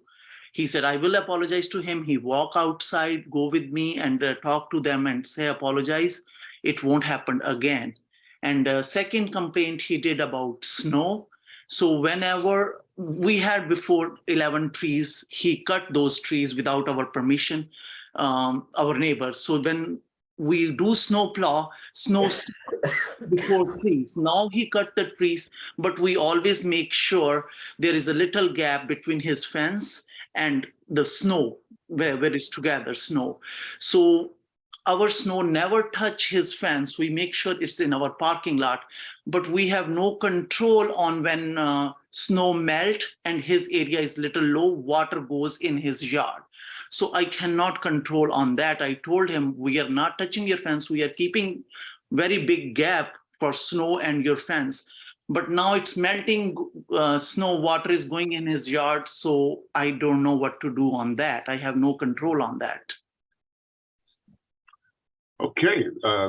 He said, I will apologize to him. He walk outside, go with me and talk to them and say, apologize. It won't happen again. And second complaint he did about snow. So whenever we had before 11 trees, he cut those trees without our permission, our neighbors. So when we do snow plow, snow before trees. Now he cut the trees, but we always make sure there is a little gap between his fence and the snow where it's together snow. So our snow never touch his fence. We make sure it's in our parking lot, but we have no control on when snow melt and his area is little low, water goes in his yard. So I cannot control on that. I told him, we are not touching your fence. We are keeping very big gap for snow and your fence. But now it's melting snow, water is going in his yard. So I don't know what to do on that. I have no control on that. Okay,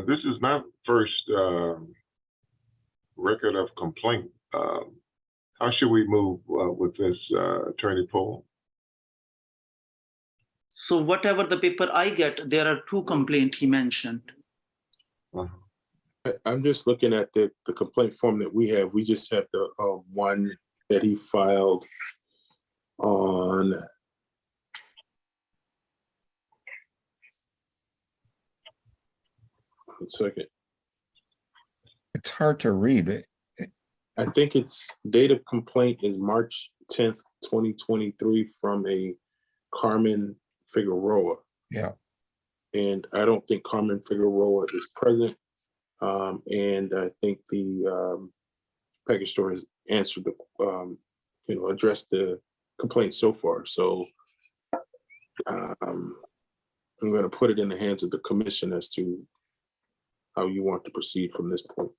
this is not first record of complaint. How should we move with this, Attorney Pohl? So whatever the paper I get, there are 2 complaints he mentioned. I'm just looking at the complaint form that we have. We just have the one that he filed on. One second. It's hard to read it. I think its date of complaint is March 10th, 2023 from a Carmen Figueroa. Yeah. And I don't think Carmen Figueroa is present. And I think the package store has answered the, addressed the complaint so far. So I'm going to put it in the hands of the commission as to how you want to proceed from this point.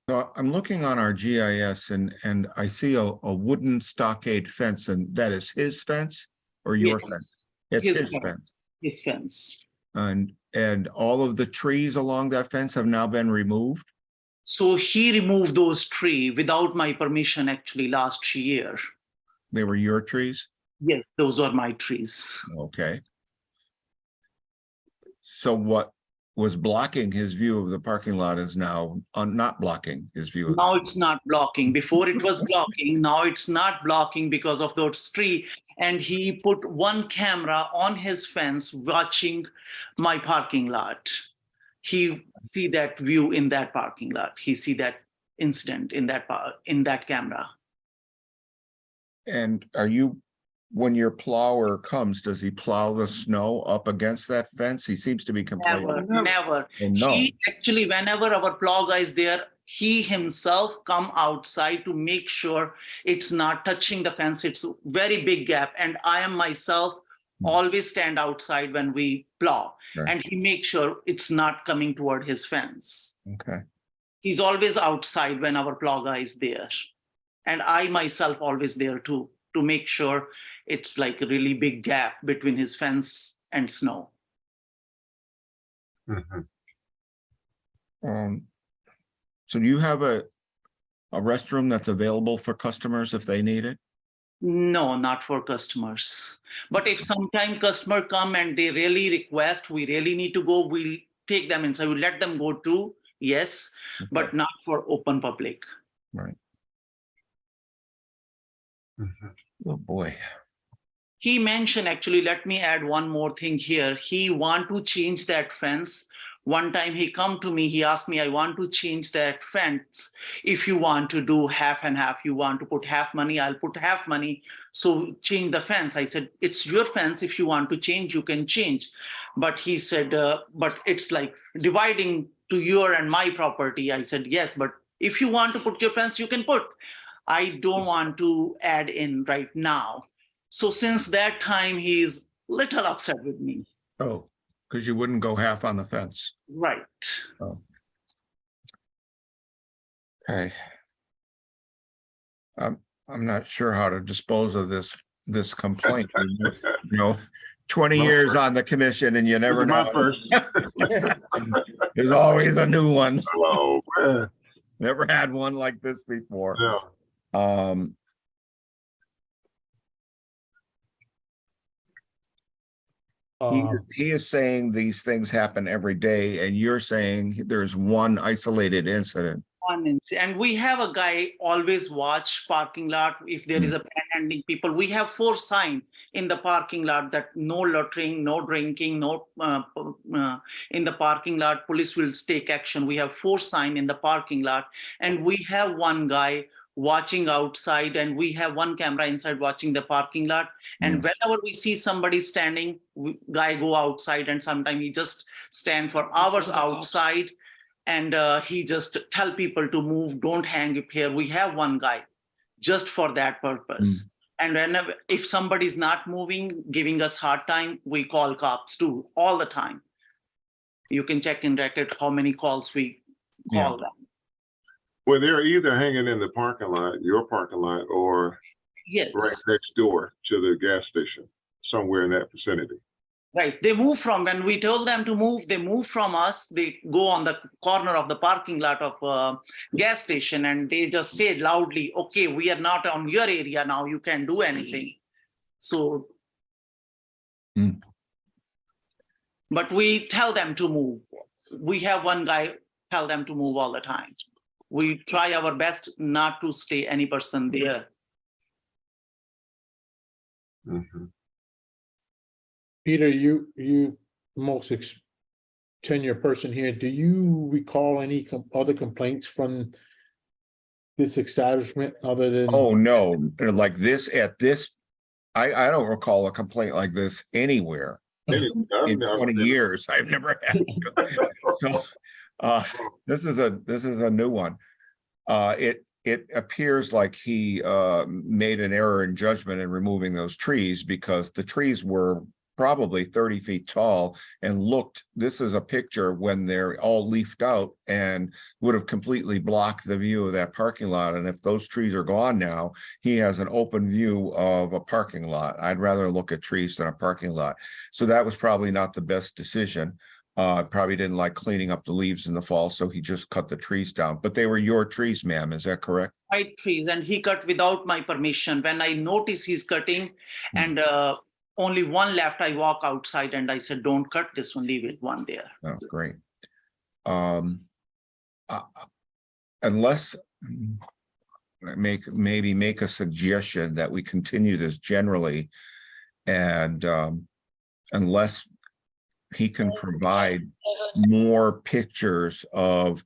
So I'm looking on our GIS and I see a wooden stockade fence, and that is his fence or your fence? It's his fence. His fence. And all of the trees along that fence have now been removed? So he removed those trees without my permission actually last year. They were your trees? Yes, those are my trees. Okay. So what was blocking his view of the parking lot is now not blocking his view. Now it's not blocking. Before it was blocking. Now it's not blocking because of those trees. And he put one camera on his fence watching my parking lot. He see that view in that parking lot. He see that incident in that camera. And are you, when your plower comes, does he plow the snow up against that fence? He seems to be complaining. Never. Oh, no. He actually, whenever our plow guy is there, he himself come outside to make sure it's not touching the fence. It's a very big gap. And I am myself always stand outside when we plow. Right. And he makes sure it's not coming toward his fence. Okay. He's always outside when our plow guy is there. And I myself always there too, to make sure it's like a really big gap between his fence and snow. So do you have a restroom that's available for customers if they need it? No, not for customers. But if sometime customer come and they really request, we really need to go, we'll take them inside. We'll let them go too, yes, but not for open public. Right. Oh, boy. He mentioned, actually, let me add one more thing here. He want to change that fence. One time he come to me, he asked me, I want to change that fence. If you want to do half and half, you want to put half money, I'll put half money. So change the fence. I said, it's your fence. If you want to change, you can change. But he said, but it's like dividing to your and my property. I said, yes, but if you want to put your fence, you can put. I don't want to add in right now. So since that time, he's little upset with me. Oh, because you wouldn't go half on the fence. Right. Oh. Okay. I'm not sure how to dispose of this complaint. You know, 20 years on the commission and you never know. There's always a new one. Oh, man. Never had one like this before. Yeah. He is saying these things happen every day, and you're saying there's one isolated incident. And we have a guy always watch parking lot. If there is a panhandling people, we have 4 signs in the parking lot that no loitering, no drinking, no in the parking lot. Police will take action. We have 4 signs in the parking lot, and we have one guy watching outside, and we have 1 camera inside watching the parking lot. And whenever we see somebody standing, guy go outside, and sometimes he just stand for hours outside, and he just tell people to move, don't hang up here. We have one guy just for that purpose. And whenever, if somebody's not moving, giving us hard time, we call cops too, all the time. You can check in record how many calls we call them. Well, they're either hanging in the parking lot, your parking lot, or right next door to the gas station, somewhere in that vicinity. Right. They move from, when we told them to move, they move from us. They go on the corner of the parking lot of gas station, and they just say loudly, okay, we are not on your area now. You can't do anything. So, but we tell them to move. We have one guy tell them to move all the time. We try our best not to stay any person there. Peter, you most tenured person here. Do you recall any other complaints from this establishment other than? Oh, no, like this at this, I don't recall a complaint like this anywhere. In 20 years, I've never had. So, this is a new one. It appears like he made an error in judgment in removing those trees, because the trees were probably 30 feet tall and looked, this is a picture when they're all leafed out, and would have completely blocked the view of that parking lot. And if those trees are gone now, he has an open view of a parking lot. I'd rather look at trees than a parking lot. So that was probably not the best decision. Probably didn't like cleaning up the leaves in the fall, so he just cut the trees down. But they were your trees, ma'am, is that correct? My trees, and he cut without my permission. When I notice he's cutting, and only one left, I walk outside and I said, don't cut this one, leave it one there. Oh, great. Unless maybe make a suggestion that we continue this generally, and unless he can provide more pictures of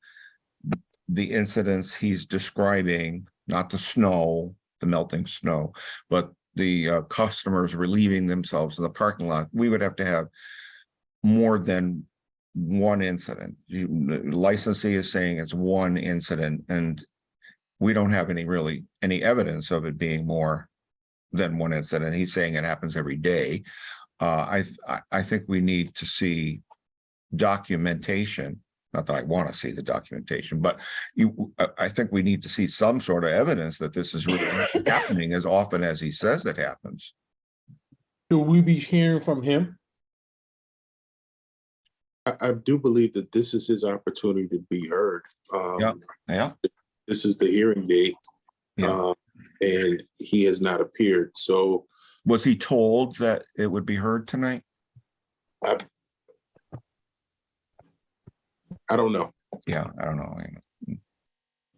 the incidents he's describing, not the snow, the melting snow, but the customers relieving themselves in the parking lot, we would have to have more than one incident. The licensee is saying it's one incident, and we don't have any evidence of it being more than one incident. He's saying it happens every day. I think we need to see documentation not that I want to see the documentation, but I think we need to see some sort of evidence that this is really happening as often as he says it happens. Will we be hearing from him? I do believe that this is his opportunity to be heard. Yeah. This is the hearing date. Yeah. And he has not appeared. So was he told that it would be heard tonight? I don't know. Yeah, I don't know.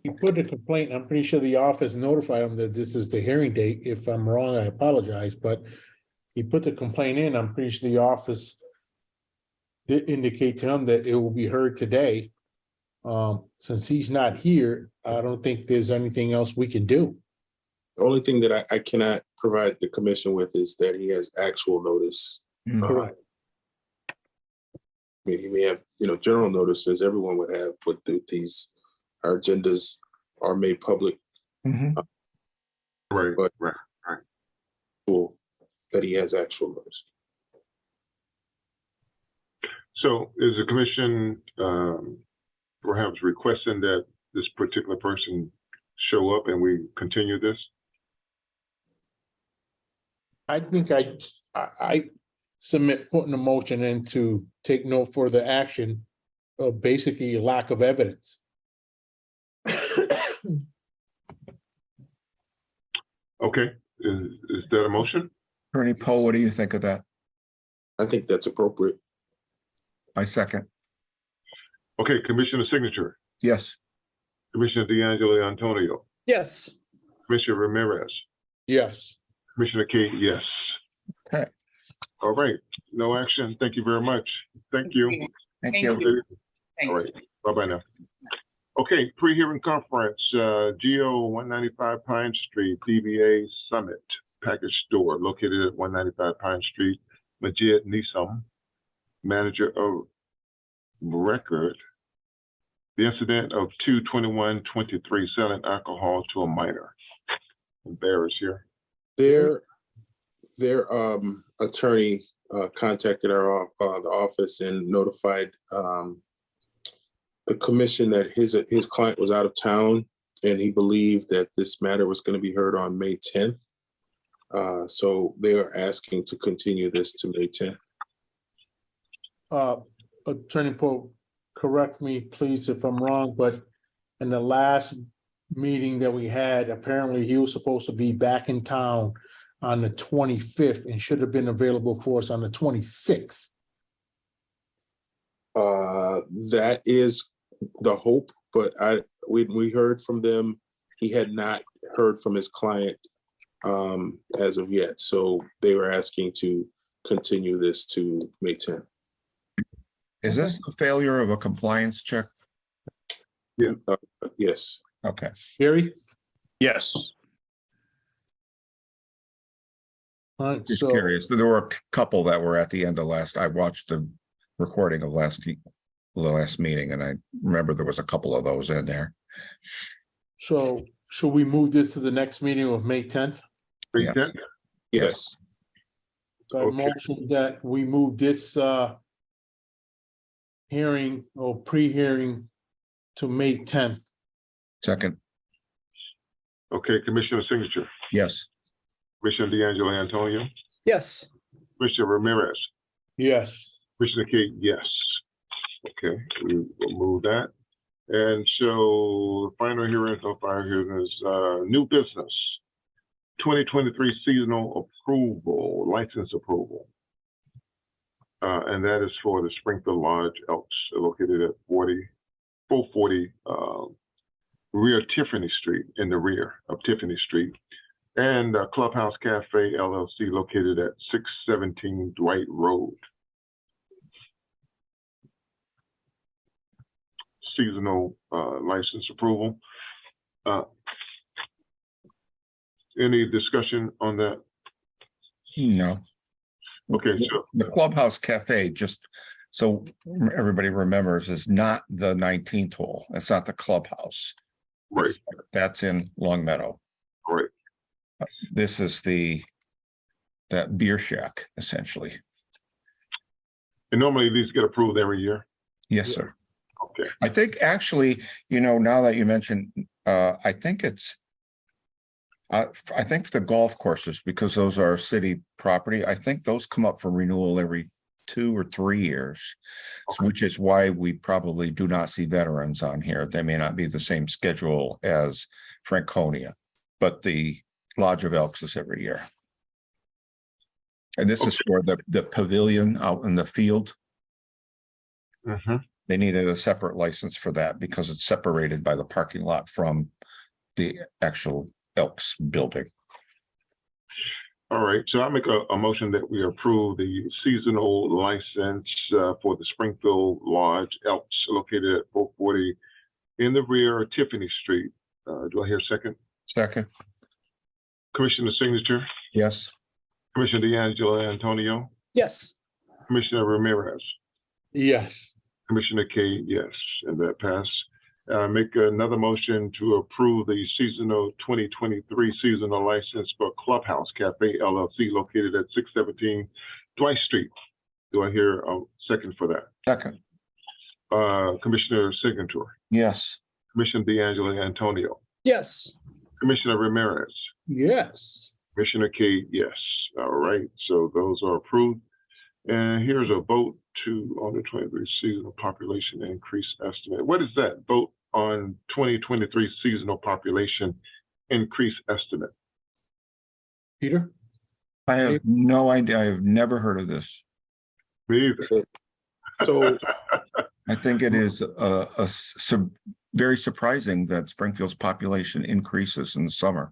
He put a complaint, I'm pretty sure the office notified him that this is the hearing date. If I'm wrong, I apologize, but he put the complaint in, I'm pretty sure the office did indicate to him that it will be heard today. Since he's not here, I don't think there's anything else we can do. The only thing that I cannot provide the commission with is that he has actual notice. Correct. I mean, he may have, general notice as everyone would have, but our agendas are made public. Right. Cool. That he has actual notice. So is the commission perhaps requesting that this particular person show up and we continue this? I think I submit putting a motion in to take no further action of basically lack of evidence. Okay, is that a motion? Attorney Poe, what do you think of that? I think that's appropriate. I second. Okay, Commissioner Signature, Yes. Commissioner D'Angelo Antonio, Yes. Commissioner Ramirez, Yes. Commissioner Kate, yes. Okay. All right, no action. Thank you very much. Thank you. Thank you. All right, bye-bye now. Okay, pre-hearing conference, GO 195 Pine Street, DBA Summit Package Store located at 195 Pine Street, Majid Nisom, manager of record. The incident of 2/21/23 selling alcohol to a minor. Bears here. Their attorney contacted the office and notified the commission that his client was out of town and he believed that this matter was going to be heard on May 10th. So they are asking to continue this to May 10th. Attorney Pope, correct me please if I'm wrong, but in the last meeting that we had, apparently he was supposed to be back in town on the 25th and should have been available for us on the 26th. That is the hope, but we heard from them. He had not heard from his client as of yet. So they were asking to continue this to May 10th. Is this a failure of a compliance check? Yeah. Yes. Okay. Gary? Yes. All right, Just so curious. There were a couple that were at the end of I watched the recording of the last meeting, and I remember there was a couple of those in there. so should we move this to the next meeting of May 10th? May Yes. 10th? Yes. So I motion that we move this hearing or pre-hearing to May 10th. Second. Okay, Commissioner Signature, Yes. Commissioner D'Angelo Antonio, Yes. Commissioner Ramirez, Yes. Commissioner Kate, yes. Okay, we will move that. And so the final hearing so far here is new business. 2023 seasonal approval, license approval. And that is for the Springfield Lodge Elks located at 440 rear Tiffany Street, in the rear of Tiffany Street. And Clubhouse Cafe LLC located at 617 Dwight Road. Seasonal license approval. Any discussion on that? No. Okay, so The Clubhouse Cafe, just so everybody remembers, is not the 19th hole. It's not the clubhouse. right, That's in Long Meadow. right. This is that beer shack, essentially. And normally these get approved every year. Yes, sir. I think actually, now that you mentioned, I think it's, I think the golf courses, because those are city property, I think those come up for renewal every 2 or 3 years, which is why we probably do not see veterans on here. They may not be the same schedule as Franconia, but the Lodge of Elks is every year. And this is for the pavilion out in the field. They needed a separate license for that because it's separated by the parking lot from the actual Elks building. All right, so I make a motion that we approve the seasonal license for the Springfield Lodge Elks located at 440 in the rear of Tiffany Street. Do I hear a second? Second. Commissioner signature? Yes. Commissioner D'Angelo Antonio? Yes. Commissioner Ramirez? Yes. Commissioner K, yes, and that passed. Make another motion to approve the seasonal 2023 seasonal license for Clubhouse Cafe LLC located at 617 Dwight Street. Do I hear a second for that? Second. Commissioner Signature? Yes. Commissioner D'Angelo Antonio? Yes. Commissioner Ramirez? Yes. Commissioner K, yes. All right, so those are approved. And here's a vote on the 23 seasonal population increase estimate. What is that? Vote on 2023 seasonal population increase estimate. Peter? I have no idea. I have never heard of this. Me either. So I think it is very surprising that Springfield's population increases in the summer.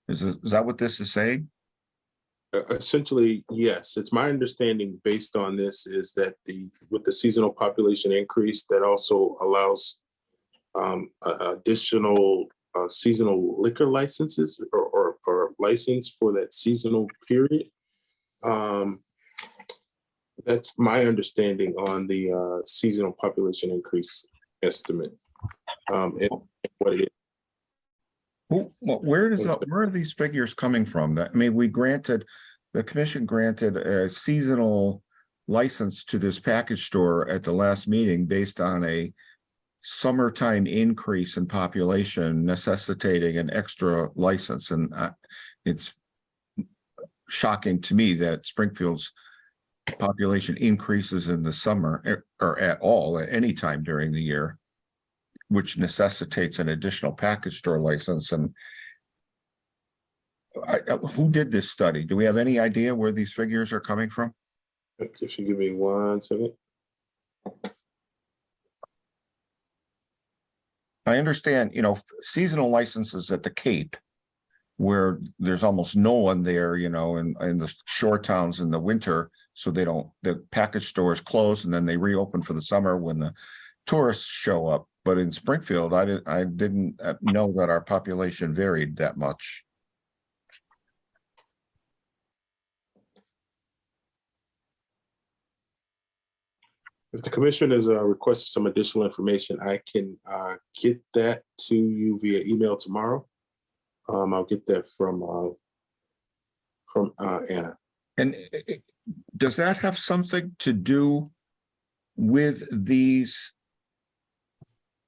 Is that what this is saying? Essentially, yes. It's my understanding based on this is that with the seasonal population increase, that also allows additional seasonal liquor licenses or license for that seasonal period. That's my understanding on the seasonal population increase estimate and what it is. Where are these figures coming from? That, I mean, the commission granted a seasonal license to this package store at the last meeting based on a summertime increase in population necessitating an extra license. And it's shocking to me that Springfield's population increases in the summer or at all at any time during the year, which necessitates an additional package store license. And who did this study? Do we have any idea where these figures are coming from? If you give me 1 second. I understand, seasonal licenses at the Cape, where there's almost no one there, in the shore towns in the winter, so the package stores close and then they reopen for the summer when the tourists show up. But in Springfield, I didn't know that our population varied that much. If the commission has requested some additional information, I can get that to you via email tomorrow. I'll get that from Anna. And does that have something to do with these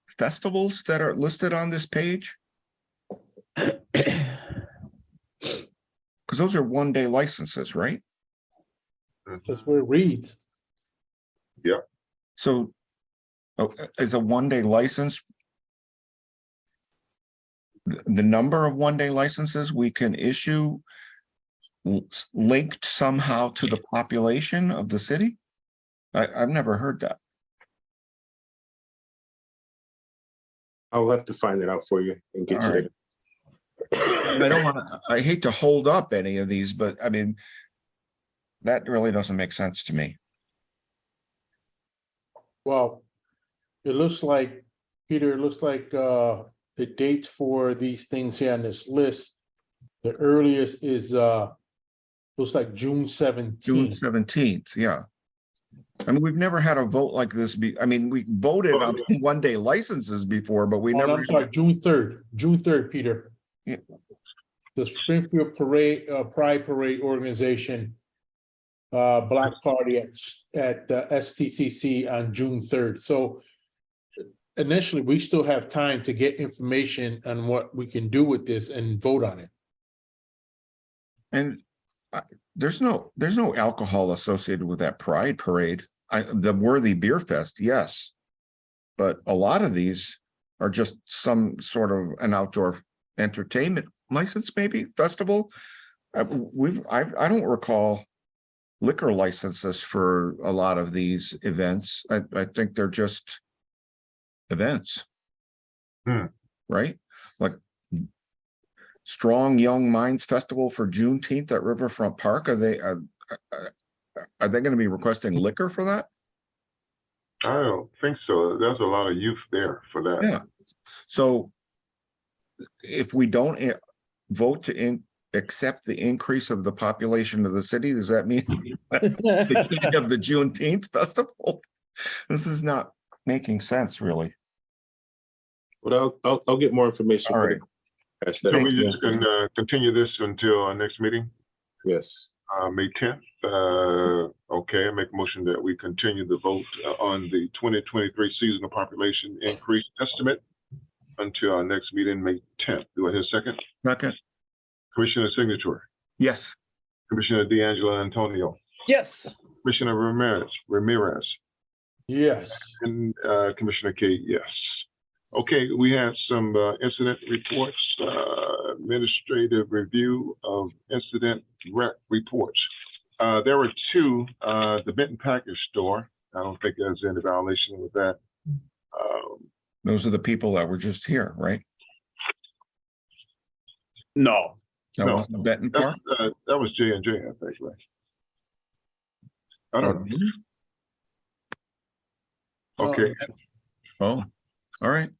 festivals that are listed on this page? Because those are one-day licenses, right? That's where it reads. Yeah. So is a one-day license the number of one-day licenses we can issue linked somehow to the population of the city? I've never heard that. I'll have to find it out for you and get you right. I don't want to, I hate to hold up any of these, but I mean, that really doesn't make sense to me. Well, it looks like, Peter, it looks like the dates for these things here on this list, the earliest is looks like June 17th. June 17th, yeah. I mean, we've never had a vote like this. I mean, we voted on one-day licenses before, but we never. I'm sorry, June 3rd, Peter. Yeah. The Springfield Pride Parade Organization Block Party at STCC on June 3rd. So initially, we still have time to get information on what we can do with this and vote on it. And there's no alcohol associated with that Pride Parade. The Worthy Beer Fest, yes. But a lot of these are just some sort of an outdoor entertainment license, maybe festival. I don't recall liquor licenses for a lot of these events. I think they're just events. Right? Like Strong Young Minds Festival for Juneteenth at Riverfront Park. Are they going to be requesting liquor for that? I don't think so. There's a lot of youth there for that. Yeah. So if we don't vote to accept the increase of the population of the city, does that mean the king of the Juneteenth festival? This is not making sense, really. But I'll get more information. All for right. the So we just can continue this until our next meeting? Yes. May 10th. Okay, I make a motion that we continue the vote on the 2023 seasonal population increase estimate until our next meeting, May 10th. Do I hear a second? Second. Commissioner Signature, Yes. Commissioner D'Angelo Antonio, Yes. Commissioner Ramirez, Yes. and Commissioner Kate, yes. Okay, we have some incident reports, administrative review of incident reports. There were two, the Benton Package Store. I don't think there's any violation with that. Those are the people that were just here, right? No. That wasn't Benton Park? That was J&J, I think, right? I don't know. Okay. Oh, all right.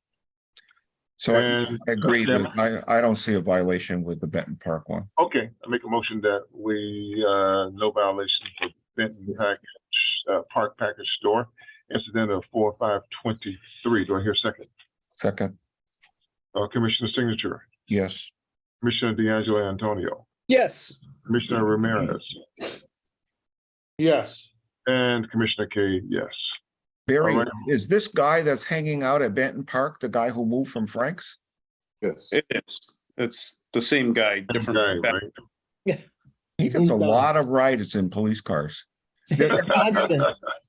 So I agree that I don't see a violation with the Benton Park one. Okay, I make a motion that we, no violation for Benton Park Package Store, incident of 4/5/23. Do I hear a second? Second. Commissioner Signature, Yes. Commissioner D'Angelo Antonio, Yes. Commissioner Ramirez, Yes. and Commissioner K, yes. Barry, All right. is this guy that's hanging out at Benton Park the guy who moved from Frank's? Yes. It is. It's the same guy, different. Guy, right? He gets a lot of rides in police cars. It's constant.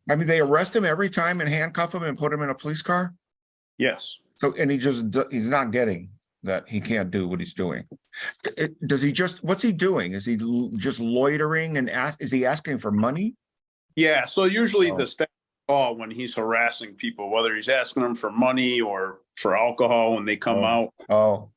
I mean, they arrest him every time and handcuff him and put him in a police car? Yes. So, and he's not getting that he can't do what he's doing. What's he doing? Is he just loitering and is he asking for money? Yeah. So usually the staff call when he's harassing people, whether he's asking them for money or for alcohol when they come out. Oh,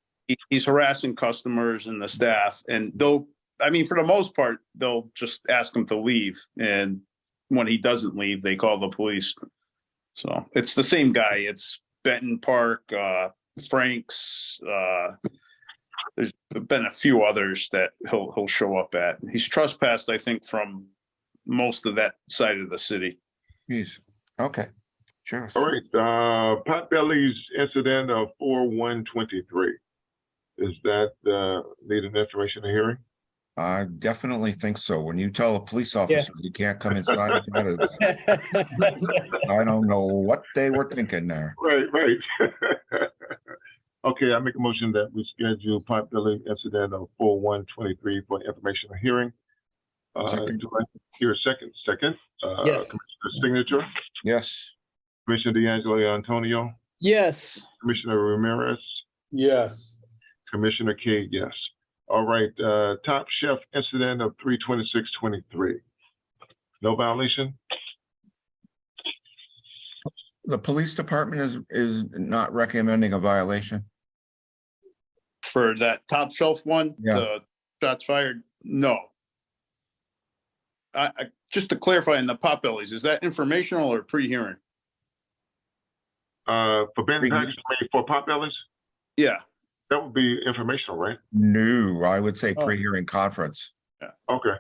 He's harassing customers and the staff, and for the most part, they'll just ask him to leave. And when he doesn't leave, they call the police. So it's the same guy. It's Benton Park, Frank's. There's been a few others that he'll show up at. He's trespassed, I think, from most of that side of the city. Jeez. Okay. Sure. All right. Potbelly's incident of 4/1/23. Is that needed information in hearing? I definitely think so. When you tell a police officer you can't come inside, I don't know what they were thinking there. Right. Okay, I make a motion that we schedule Potbelly incident of 4/1/23 for information and hearing. Do I hear a second? Second. Yes. Commissioner Signature, Yes. Commissioner D'Angelo Antonio, Yes. Commissioner Ramirez, Yes. Commissioner K, yes. All right, Top Chef incident of 3/26/23. No violation? The police department is not recommending a violation. For that top shelf one, Yeah. the shots fired, no. I just to clarify, in the Potbellies, is that informational or pre-hearing? For Benton Package, for Potbellies? Yeah. That would be informational, right? No, I would say pre-hearing conference. Okay.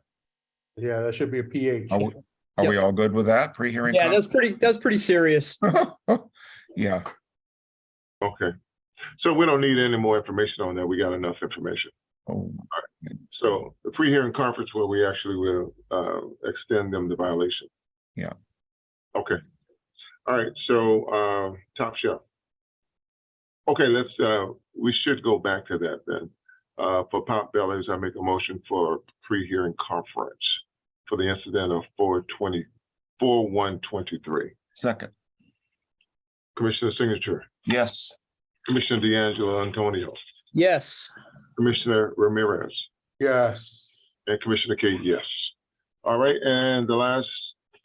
Yeah, that should be a PH. Are we all good with that? Pre-hearing? Yeah, that's pretty serious. Yeah. Okay. So we don't need any more information on that. We got enough information. Oh. All right. So the pre-hearing conference where we actually will extend them the violation. Yeah. Okay. All right. So Top Chef. Okay, we should go back to that then. For Pop Bellies, I make a motion for pre-hearing conference for the incident of 4/1/23. Second, Commissioner Signature, yes. Commissioner D'Angelo Antonio, Yes. Commissioner Ramirez, Yes. and Commissioner Kate, yes. All right, and the last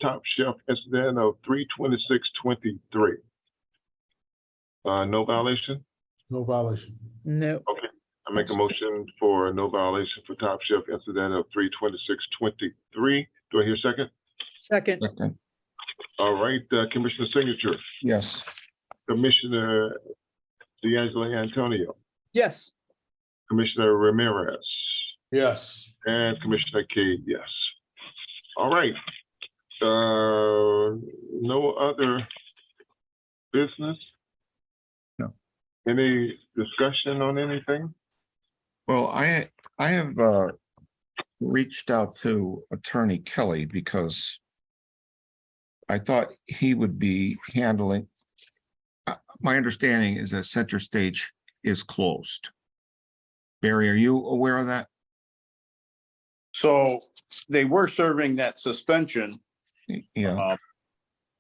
Top Chef incident of 3/26/23. No violation? No violation. No. Okay, I make a motion for no violation for Top Chef incident of 3/26/23. Do I hear a second? Second. Second, All right, Commissioner Signature, yes. Commissioner D'Angelo Antonio, Yes. Commissioner Ramirez, Yes. and Commissioner Cade, yes. All right. No other business? No. Any discussion on anything? Well, I have reached out to Attorney Kelly because I thought he would be handling. My understanding is that Center Stage is closed. Barry, are you aware of that? So they were serving that suspension. Yeah,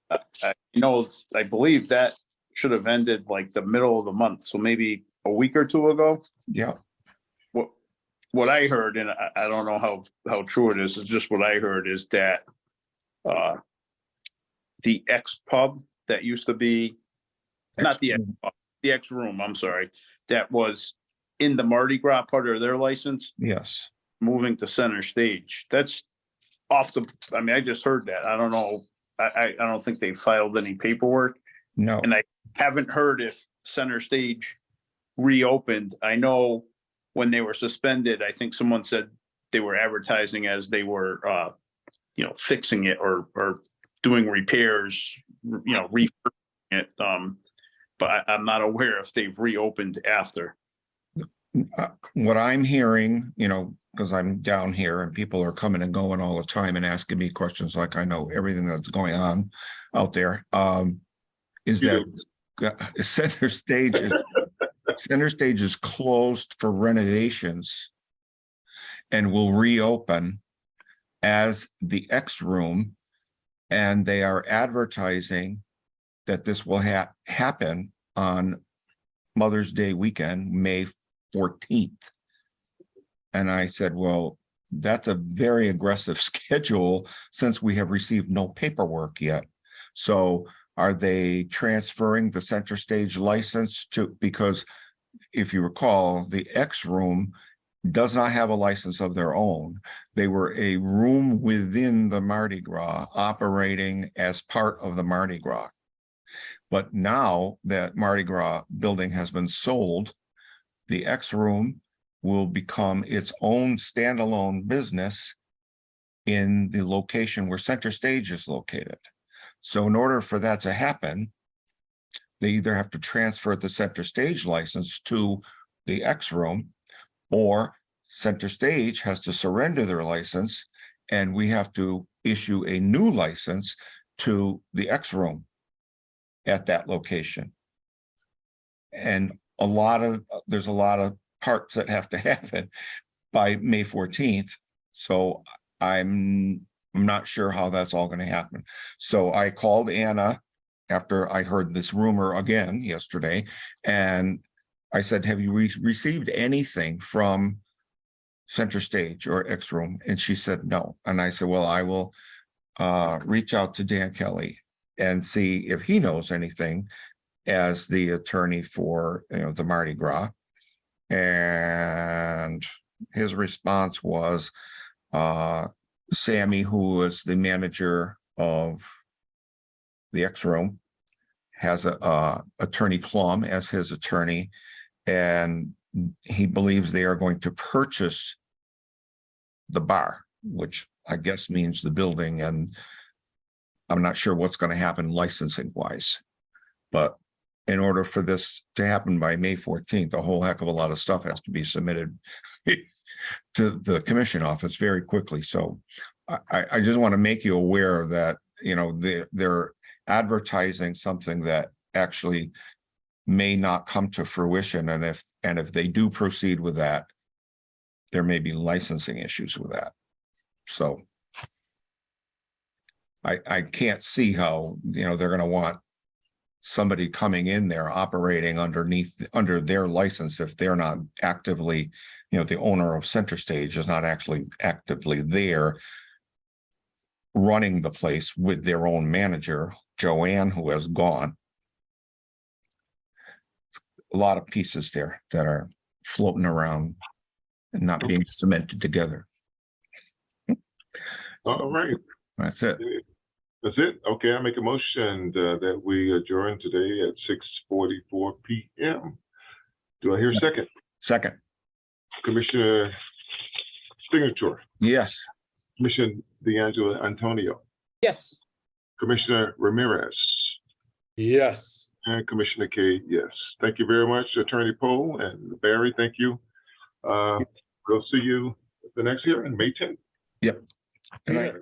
I believe that should have ended like the middle of the month, so maybe a week or two ago. yeah. What I heard, and I don't know how true it is, it's just what I heard is that the ex pub that used to be, not the ex pub, the ex room, I'm sorry, that was in the Mardi Gras part of their license, Yes. moving to Center Stage. That's I mean, I just heard that. I don't know. I don't think they filed any paperwork. No. And I haven't heard if Center Stage reopened. I know when they were suspended, I think someone said they were advertising as they were, fixing it or doing repairs, refurbishing it. But I'm not aware if they've reopened after. What I'm hearing, because I'm down here and people are coming and going all the time and asking me questions like I know everything that's going on out there, is that Center Stage is closed for renovations and will reopen as the X Room, and they are advertising that this will happen on Mother's Day weekend, May 14th. And I said, well, that's a very aggressive schedule since we have received no paperwork yet. So are they transferring the Center Stage license because if you recall, the X Room does not have a license of their own. They were a room within the Mardi Gras operating as part of the Mardi Gras. But now that Mardi Gras building has been sold, the X Room will become its own standalone business in the location where Center Stage is located. So in order for that to happen, they either have to transfer the Center Stage license to the X Room, or Center Stage has to surrender their license and we have to issue a new license to the X Room at that location. And there's a lot of parts that have to happen by May 14th. So I'm not sure how that's all going to happen. So I called Anna after I heard this rumor again yesterday, and I said, have you received anything from Center Stage or X Room? And she said no. And I said, well, I will reach out to Dan Kelly and see if he knows anything as the attorney for the Mardi Gras. And his response was Sammy, who was the manager of the X Room, has attorney Plum as his attorney, and he believes they are going to purchase the bar, which I guess means the building, and I'm not sure what's going to happen licensing wise. But in order for this to happen by May 14th, a whole heck of a lot of stuff has to be submitted to the commission office very quickly. So I just want to make you aware that, they're advertising something that actually may not come to fruition. And if they do proceed with that, there may be licensing issues with that. So I can't see how, they're going to want somebody coming in there operating under their license if they're not actively, the owner of Center Stage is not actually actively there running the place with their own manager, Joanne, who has gone. A lot of pieces there that are floating around and not being cemented together. All right. That's it. That's it. Okay, I make a motion that we adjourn today at 6:44 p.m. Do I hear a second? Second. Commissioner Signature. Yes. Commissioner D'Angelo Antonio. Yes. Commissioner Ramirez. Yes. And Commissioner K, yes. Thank you very much, Attorney Poe and Barry. Thank you. We'll see you at the next hearing, May 10th. Yep. Good night.